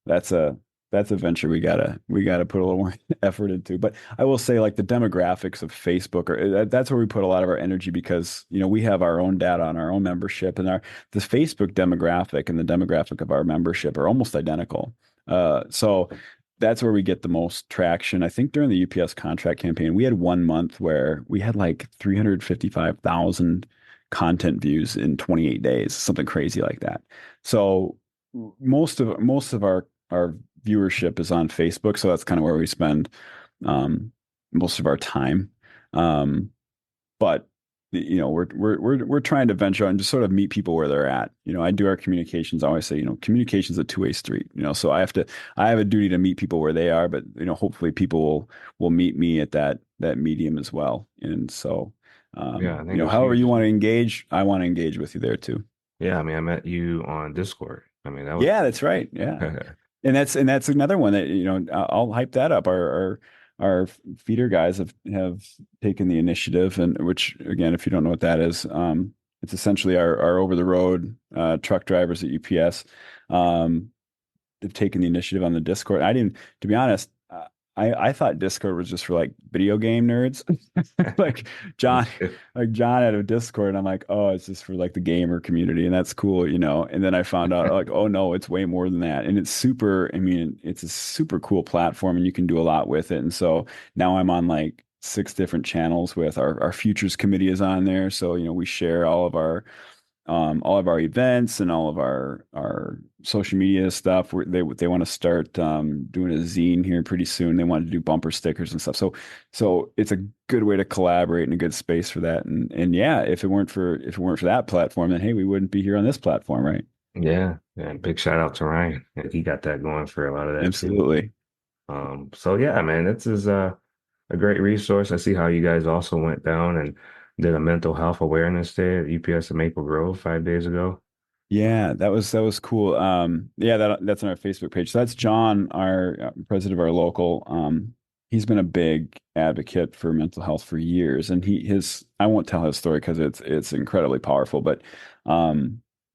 that's a venture we gotta put a little more effort into. But I will say, like, the demographics of Facebook that's where we put a lot of our energy, because we have our own data on our own membership, and the Facebook demographic and the demographic of our membership are almost identical. So that's where we get the most traction. I think during the UPS contract campaign, we had 1 month where we had like 355,000 content views in 28 days, something crazy like that. So most of our viewership is on Facebook, so that's kind of where we spend most of our time. But we're trying to venture out and just sort of meet people where they're at. I do our communications. I always say, communication's a two-way street. So I have a duty to meet people where they are, but hopefully people will meet me at that medium as well. And so, yeah, I think however you want to engage, I want to engage with you there too. Yeah, I mean, I met you on Discord. I mean, that was yeah, that's right. Yeah, and that's another one that I'll hype that up. Our feeder guys have taken the initiative, and which, again, if you don't know what that is, it's essentially our over the road truck drivers at UPS. They've taken the initiative on the Discord. To be honest, I thought Discord was just for like video game nerds. like John had a Discord, and I'm like, oh, it's just for like the gamer community, and that's cool, And then I found out, like, oh no, it's way more than that, and it's super. I mean, it's a super cool platform, and you can do a lot with it. And so now I'm on like 6 different channels with our futures committee is on there. So we share all of our events and all of our social media stuff. They want to start doing a zine here pretty soon. They want to do bumper stickers and stuff. So it's a good way to collaborate and a good space for that. And yeah, if it weren't for that platform, then hey, we wouldn't be here on this platform, right? Yeah. Big shout out to Ryan. He got that going for a lot of that. Absolutely. Too. So yeah, man, this is a great resource. I see how you guys also went down and did a mental health awareness day at UPS in Maple Grove 5 days ago. Yeah, that was cool. Yeah, that's on our Facebook page. So that's John, our president of our local. He's been a big advocate for mental health for years, and I won't tell his story because it's incredibly powerful. But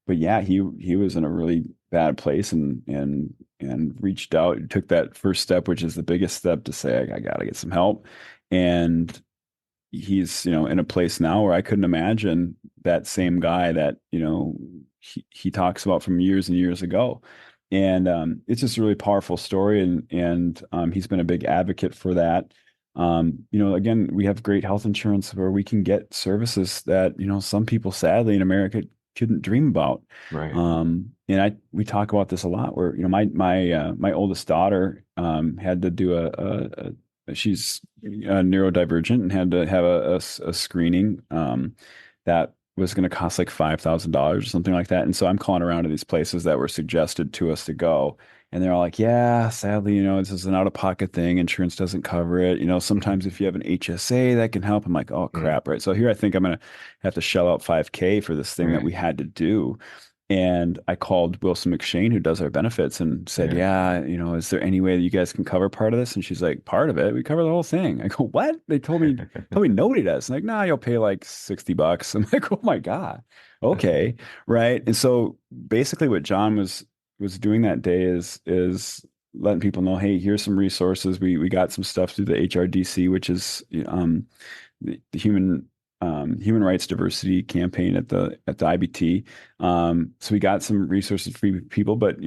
yeah, he was in a really bad place and reached out, took that first step, which is the biggest step, to say I got to get some help. And he's, in a place now where I couldn't imagine that same guy that, he talks about from years and years ago. And it's just a really powerful story. And he's been a big advocate for that. Again, we have great health insurance where we can get services that, some people sadly in America couldn't dream about. Right. And we talk about this a lot where, my oldest daughter had to do she's neurodivergent and had to have a screening that was going to cost like $5,000 or something like that. And so I'm calling around to these places that were suggested to us to go. And they're all like, yeah, sadly, this is an out-of-pocket thing. Insurance doesn't cover it. Mhm. Sometimes if you have an HSA, that can help. I'm like, oh, Mm. crap. Right. So here I think I'm going to have to shell out 5K for this thing that Right. we had to do. And I called Wilson McShane, who does our benefits, and said, Yeah. yeah, is there any way that you guys can cover part of this? And she's like, part of it? We cover the whole thing. I go, what? They told me nobody does. Like, nah, you'll pay like $60. I'm like, oh my God. Okay. Right. And so basically what John was doing that day is letting people know, hey, here's some resources. We got some stuff through the HRDC, which is the Human Rights Diversity Campaign at the IBT. So we got some resources for people, but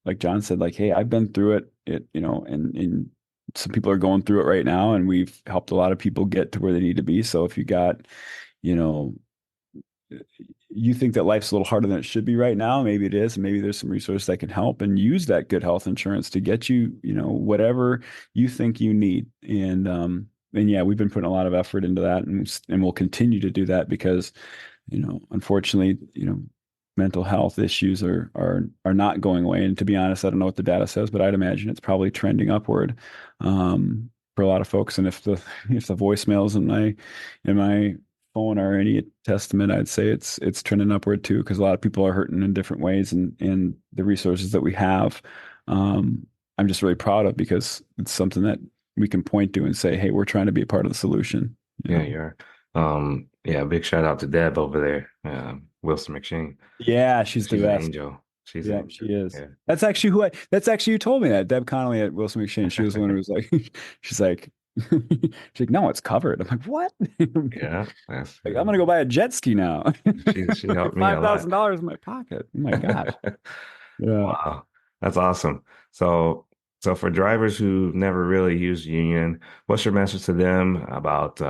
like John said, like, hey, I've been through it. And some people are going through it right now, and we've helped a lot of people get to where they need to be. So if you got, you know, you think that life's a little harder than it should be right now, maybe it is, and maybe there's some resources that can help, and use that good health insurance to get you, whatever you think you need. And yeah, we've been putting a lot of effort into that, and we'll continue to do that because, unfortunately, mental health issues are not going away. And to be honest, I don't know what the data says, but I'd imagine it's probably trending upward for a lot of folks. And if the voicemails in my phone are any testament, I'd say it's trending upward too, because a lot of people are hurting in different ways, and the resources that we have, I'm just really proud of, because it's something that we can point to and say, hey, we're trying to be a part of the solution. Yeah, you are. Yeah, big shout out to Deb over there, Wilson McShane. Yeah, she's the She's an best. angel. She's an Yeah, angel. she is. Yeah. That's actually who told me that. Deb Connolly at Wilson McShane. She was the one who was like, she's like, she's like, no, it's covered. I'm like, what? Yeah, that's Like, I'm gonna go buy a jet ski now. she helped me a lot. $5,000 in my pocket. Oh my gosh. Yeah. Wow, that's awesome. So, so for drivers who never really used union, what's your message to them about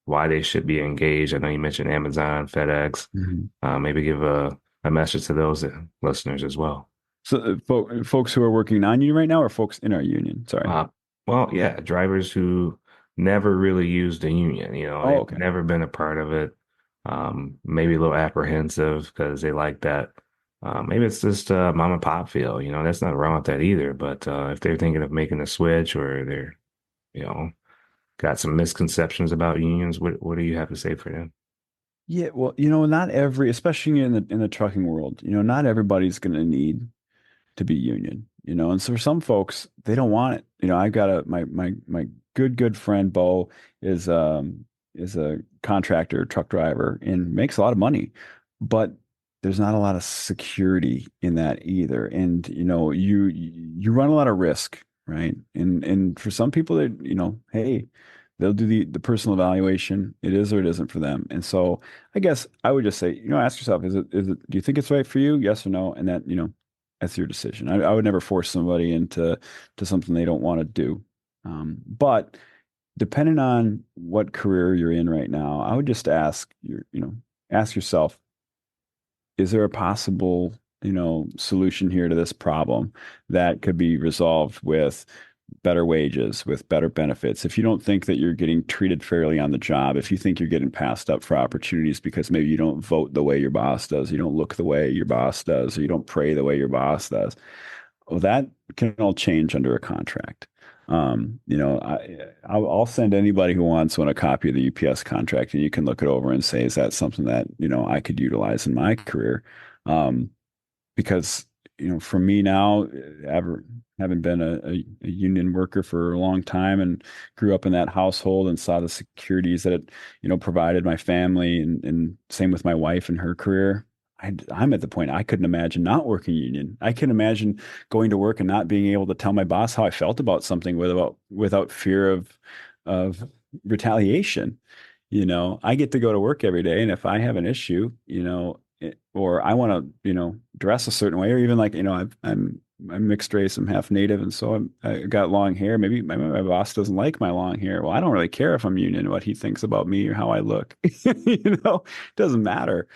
why they should be engaged? I know you mentioned Amazon, FedEx. Mhm. Maybe give a message to those listeners as well. So, folks who are working non-union right now, or folks in our union? Sorry. Uh, well, yeah, drivers who never really used the union, Oh, they've okay. never been a part of it. Maybe a little apprehensive because they like that. Maybe it's just mom and pop feel, that's not wrong with that either. But if they're thinking of making a switch, or they're, you know, got some misconceptions about unions, what do you have to say for them? Yeah, well, not especially in the trucking world, not everybody's going to need to be union, and so for some folks, they don't want it. I've got my good friend Bo is a contractor truck driver and makes a lot of money, but there's not a lot of security in that either. And you run a lot of risk, right? And for some people, they, hey, they'll do the personal evaluation. It is or it isn't for them. And so I guess I would just say, ask yourself, do you think it's right for you? Yes or no? And that, that's your decision. I would never force somebody into something they don't want to do. But depending on what career you're in right now, I would just ask yourself, is there a possible, solution here to this problem that could be resolved with better wages, with better benefits? If you don't think that you're getting treated fairly on the job, if you think you're getting passed up for opportunities because maybe you don't vote the way your boss does, you don't look the way your boss does, or you don't pray the way your boss does, well, that can all change under a contract. I'll send anybody who wants one a copy of the UPS contract, and you can look it over and say, is that something that, I could utilize in my career? Um, because, for me now, having been a union worker for a long time and grew up in that household and saw the securities that it, provided my family, and same with my wife and her career. I'm at the point I couldn't imagine not working union. I can imagine going to work and not being able to tell my boss how I felt about something without fear of retaliation. I get to go to work every day, and if I have an issue, or I want to, dress a certain way, or even like, I'm mixed race, I'm half native, and so I got long hair. Maybe my boss doesn't like my long hair. Well, I don't really care if I'm union, what he thinks about me or how I look. It doesn't matter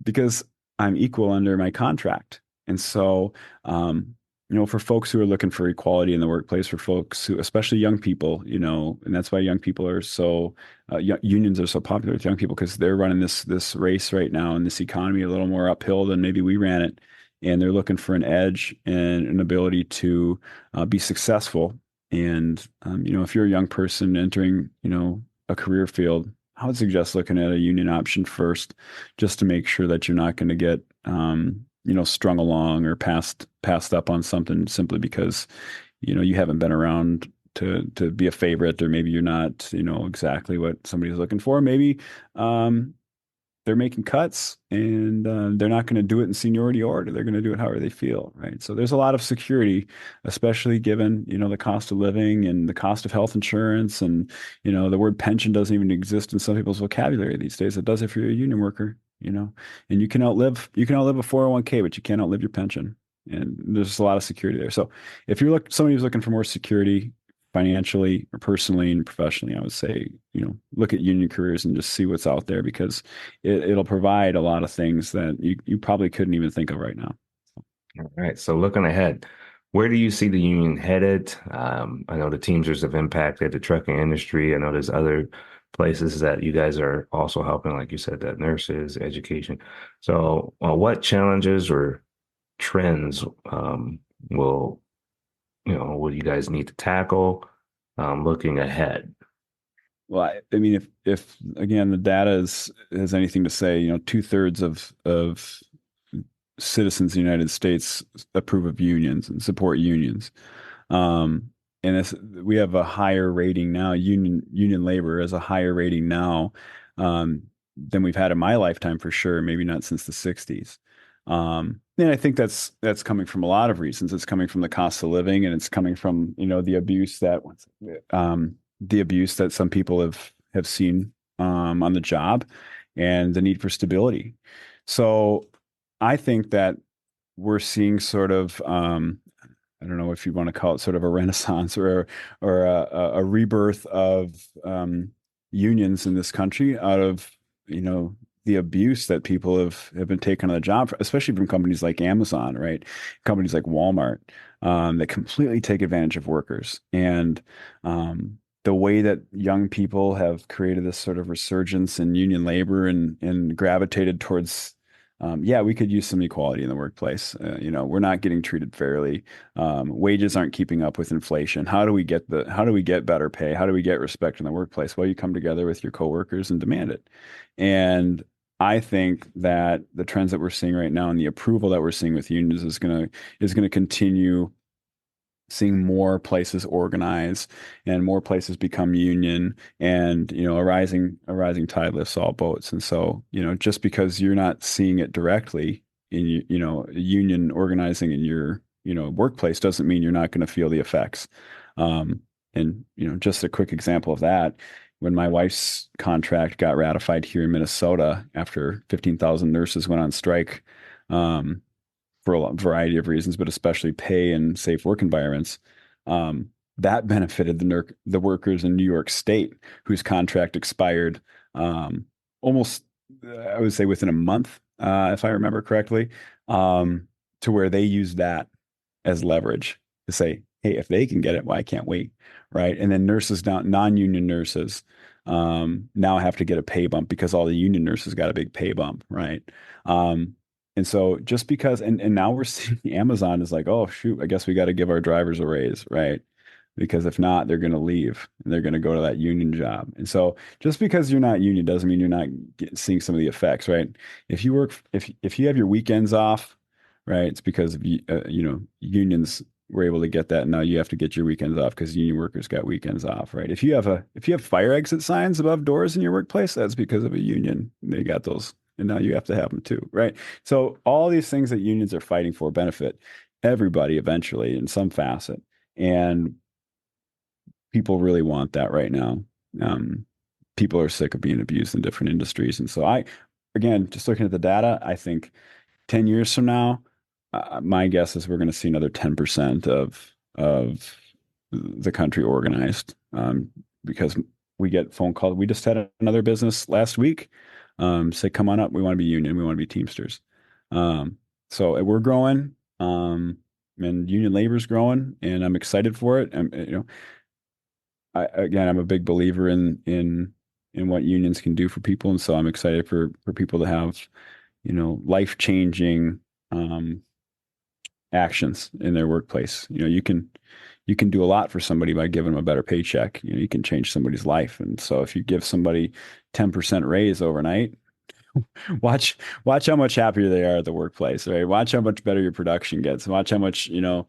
because I'm equal under my contract. And so, for folks who are looking for equality in the workplace, for folks who, especially young people, and that's why young people are so, unions are so popular with young people because they're running this race right now in this economy a little more uphill than maybe we ran it. And they're looking for an edge and an ability to be successful. And, if you're a young person entering, a career field, I would suggest looking at a union option first, just to make sure that you're not going to get, strung along or passed up on something simply because, you haven't been around to be a favorite, or maybe you're not, exactly what somebody's looking for. Maybe they're making cuts and they're not going to do it in seniority order. They're going to do it however they feel, right? So there's a lot of security, especially given, the cost of living and the cost of health insurance. And, the word pension doesn't even exist in some people's vocabulary these days. It does if you're a union worker, and you can outlive a 401k, but you can't outlive your pension. And there's a lot of security there. So if you're somebody who's looking for more security, financially or personally and professionally, I would say, look at union careers and just see what's out there, because it'll provide a lot of things that you probably couldn't even think of right now. All right. So looking ahead, where do you see the union headed? I know the Teamsters have impacted the trucking industry. I know there's other places that you guys are also helping, like you said, that nurses, education. So what challenges or trends will you guys need to tackle looking ahead? Well, I mean, if again the data has anything to say, 2/3 of citizens in the United States approve of unions and support unions. And we have a higher rating now. Union labor has a higher rating now than we've had in my lifetime for sure. Maybe not since the '60s. And I think that's coming from a lot of reasons. It's coming from the cost of living, and it's coming from the abuse that some people have seen on the job, and the need for stability. So I think that we're seeing sort of I don't know if you want to call it sort of a renaissance or a rebirth of unions in this country out of the abuse that people have been taking on the job, especially from companies like Amazon, right? Companies like Walmart that completely take advantage of workers. And the way that young people have created this sort of resurgence in union labor and gravitated towards, we could use some equality in the workplace. We're not getting treated fairly. Wages aren't keeping up with inflation. How do we get better pay? How do we get respect in the workplace? Well, you come together with your coworkers and demand it. And I think that the trends that we're seeing right now and the approval that we're seeing with unions is going to continue seeing more places organize and more places become union, and a rising tide lifts all boats. And so just because you're not seeing it directly in union organizing in your workplace doesn't mean you're not going to feel the effects. And just a quick example of that: when my wife's contract got ratified here in Minnesota after 15,000 nurses went on strike, for a variety of reasons, but especially pay and safe work environments, that benefited the workers in New York State, whose contract expired almost, I would say, within a month, if I remember correctly, to where they used that as leverage to say, hey, if they can get it, why can't we? Right. And then non-union nurses now have to get a pay bump because all the union nurses got a big pay bump. Right. And so just because, and now we're seeing Amazon is like, oh, shoot, I guess we got to give our drivers a raise. Right. Because if not, they're going to leave and they're going to go to that union job. And so just because you're not union doesn't mean you're not seeing some of the effects. Right. If you have your weekends off, right, it's because of, unions were able to get that. And now you have to get your weekends off because union workers got weekends off, right? If you have fire exit signs above doors in your workplace, that's because of a union. They got those, and now you have to have them too, right? So all these things that unions are fighting for benefit everybody eventually in some facet, and people really want that right now. Um, People are sick of being abused in different industries. And so again, just looking at the data, I think 10 years from now, my guess is we're going to see another 10% of the country organized, because we get phone calls. We just had another business last week, say, come on up. We want to be union. We want to be Teamsters. So we're growing, and union labor is growing, and I'm excited for it. And I'm a big believer in what unions can do for people, and so I'm excited for people to have, life-changing actions in their workplace. You can do a lot for somebody by giving them a better paycheck. You can change somebody's life. And so if you give somebody 10% raise overnight, watch how much happier they are at the workplace, right? Watch how much better your production gets. Watch how much, the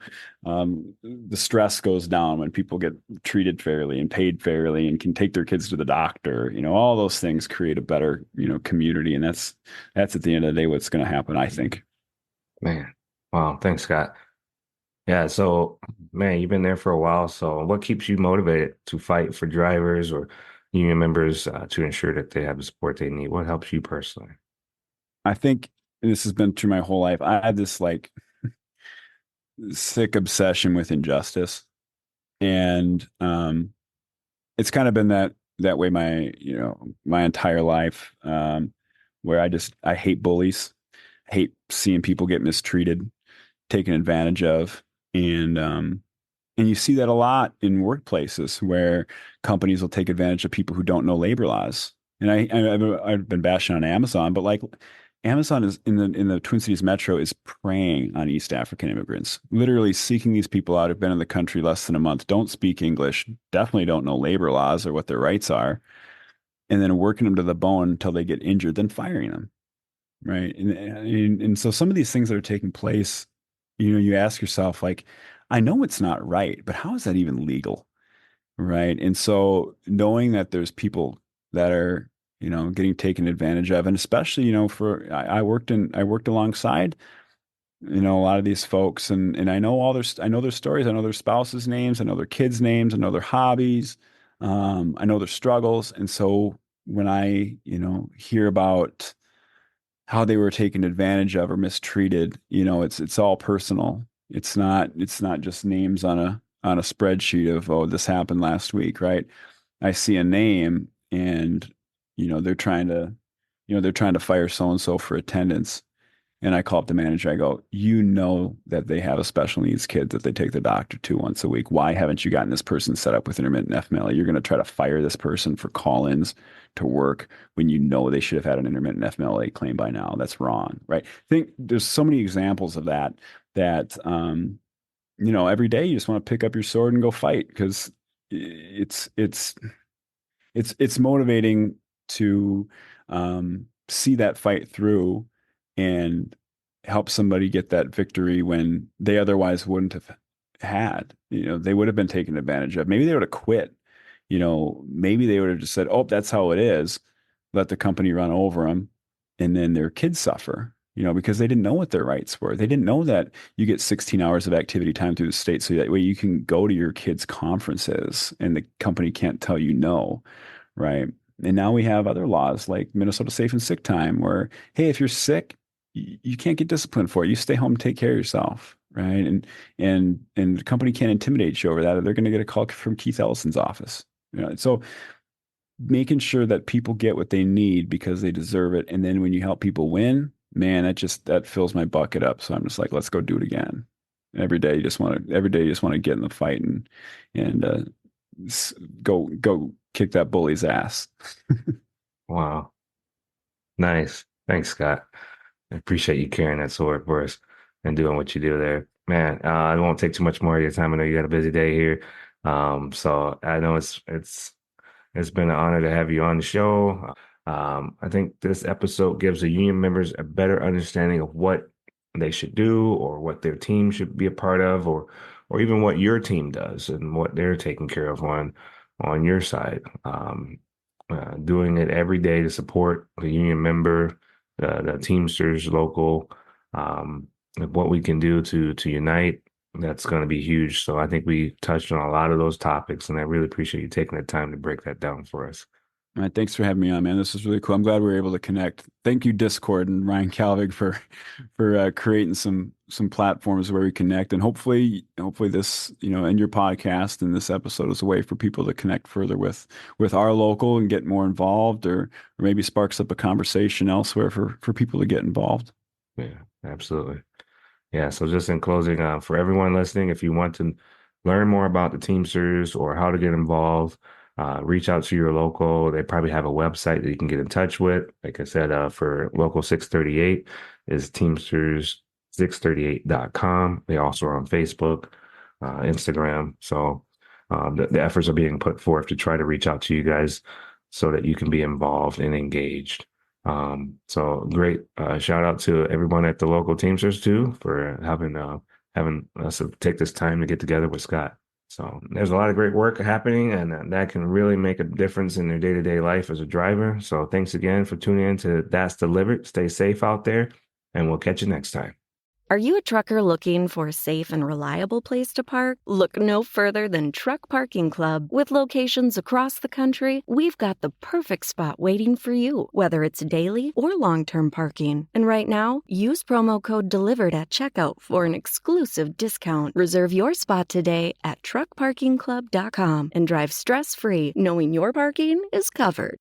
stress goes down when people get treated fairly and paid fairly and can take their kids to the doctor. All those things create a better, community. And that's at the end of the day what's going to happen, I think. Man, wow, thanks, Scott. Yeah, so man, you've been there for a while. So what keeps you motivated to fight for drivers or union members to ensure that they have the support they need? What helps you personally? I think this has been through my whole life. I had this like sick obsession with injustice. And it's kind of been that way my entire life, where I hate bullies. I hate seeing people get mistreated, taken advantage of. And you see that a lot in workplaces where companies will take advantage of people who don't know labor laws. And I've been bashing on Amazon, but like Amazon is in the Twin Cities metro is preying on East African immigrants, literally seeking these people out who've been in the country less than a month, don't speak English, definitely don't know labor laws or what their rights are, and then working them to the bone until they get injured, then firing them. Right. And so some of these things that are taking place, you ask yourself, like, I know it's not right, but how is that even legal? Right. And so knowing that there's people that are, getting taken advantage of, and especially, I worked alongside, a lot of these folks, and I know I know their stories, I know their spouses' names, I know their kids' names, I know their hobbies, I know their struggles. And so when I, hear about how they were taken advantage of or mistreated, it's all personal. It's not just names on a spreadsheet of, oh, this happened last week, right? I see a name and they're trying to fire so and so for attendance. And I call up the manager. I go, that they have a special needs kid that they take the doctor to once a week. Why haven't you gotten this person set up with intermittent FMLA? You're going to try to fire this person for call-ins to work when they should have had an intermittent FMLA claim by now. That's wrong, right? I think there's so many examples of that every day you just want to pick up your sword and go fight, because it's motivating to see that fight through and help somebody get that victory when they otherwise wouldn't have had. They would have been taken advantage of. Maybe they would have quit. Maybe they would have just said, "Oh, that's how it is." Let the company run over them, and then their kids suffer. Because they didn't know what their rights were. They didn't know that you get 16 hours of activity time through the state, so that way you can go to your kids' conferences, and the company can't tell you no, right? And now we have other laws like Minnesota Safe and Sick Time, where, hey, if you're sick, you can't get disciplined for it. You stay home and take care of yourself, right? And the company can't intimidate you over that, or they're going to get a call from Keith Ellison's office. So making sure that people get what they need because they deserve it, and then when you help people win, man, that fills my bucket up. So I'm just like, let's go do it again. Every day you just want to get in the fight and go kick that bully's ass. Wow. Nice. Thanks, Scott. I appreciate you carrying that sword for us and doing what you do there. Man, I won't take too much more of your time. I know you got a busy day here. So I know it's been an honor to have you on the show. I think this episode gives the union members a better understanding of what they should do or what their team should be a part of, or even what your team does and what they're taking care of on your side. Doing it every day to support the union member, the Teamsters local, what we can do to unite that's going to be huge. So I think we touched on a lot of those topics, and I really appreciate you taking the time to break that down for us. All right, thanks for having me on, man. This is really cool. I'm glad we were able to connect. Thank you, Discord and Ryan Calvig for creating some platforms where we connect, and hopefully this, in your podcast and this episode is a way for people to connect further with our local and get more involved, or maybe sparks up a conversation elsewhere for people to get involved. Yeah, absolutely. Yeah. So just in closing, for everyone listening, if you want to learn more about the Teamsters or how to get involved, reach out to your local. They probably have a website that you can get in touch with. Like I said, for Local 638 is Teamsters638.com. They also are on Facebook, Instagram. So the efforts are being put forth to try to reach out to you guys so that you can be involved and engaged. So great shout out to everyone at the local Teamsters too for having us take this time to get together with Scott. So there's a lot of great work happening, and that can really make a difference in their day-to-day life as a driver. So thanks again for tuning in to That's Delivered. Stay safe out there, and we'll catch you next time. Are you a trucker looking for a safe and reliable place to park? Look no further than Truck Parking Club. With locations across the country, we've got the perfect spot waiting for you, whether it's daily or long-term parking. And right now, use promo code DELIVERED at checkout for an exclusive discount. Reserve your spot today at truckparkingclub.com and drive stress-free, knowing your parking is covered.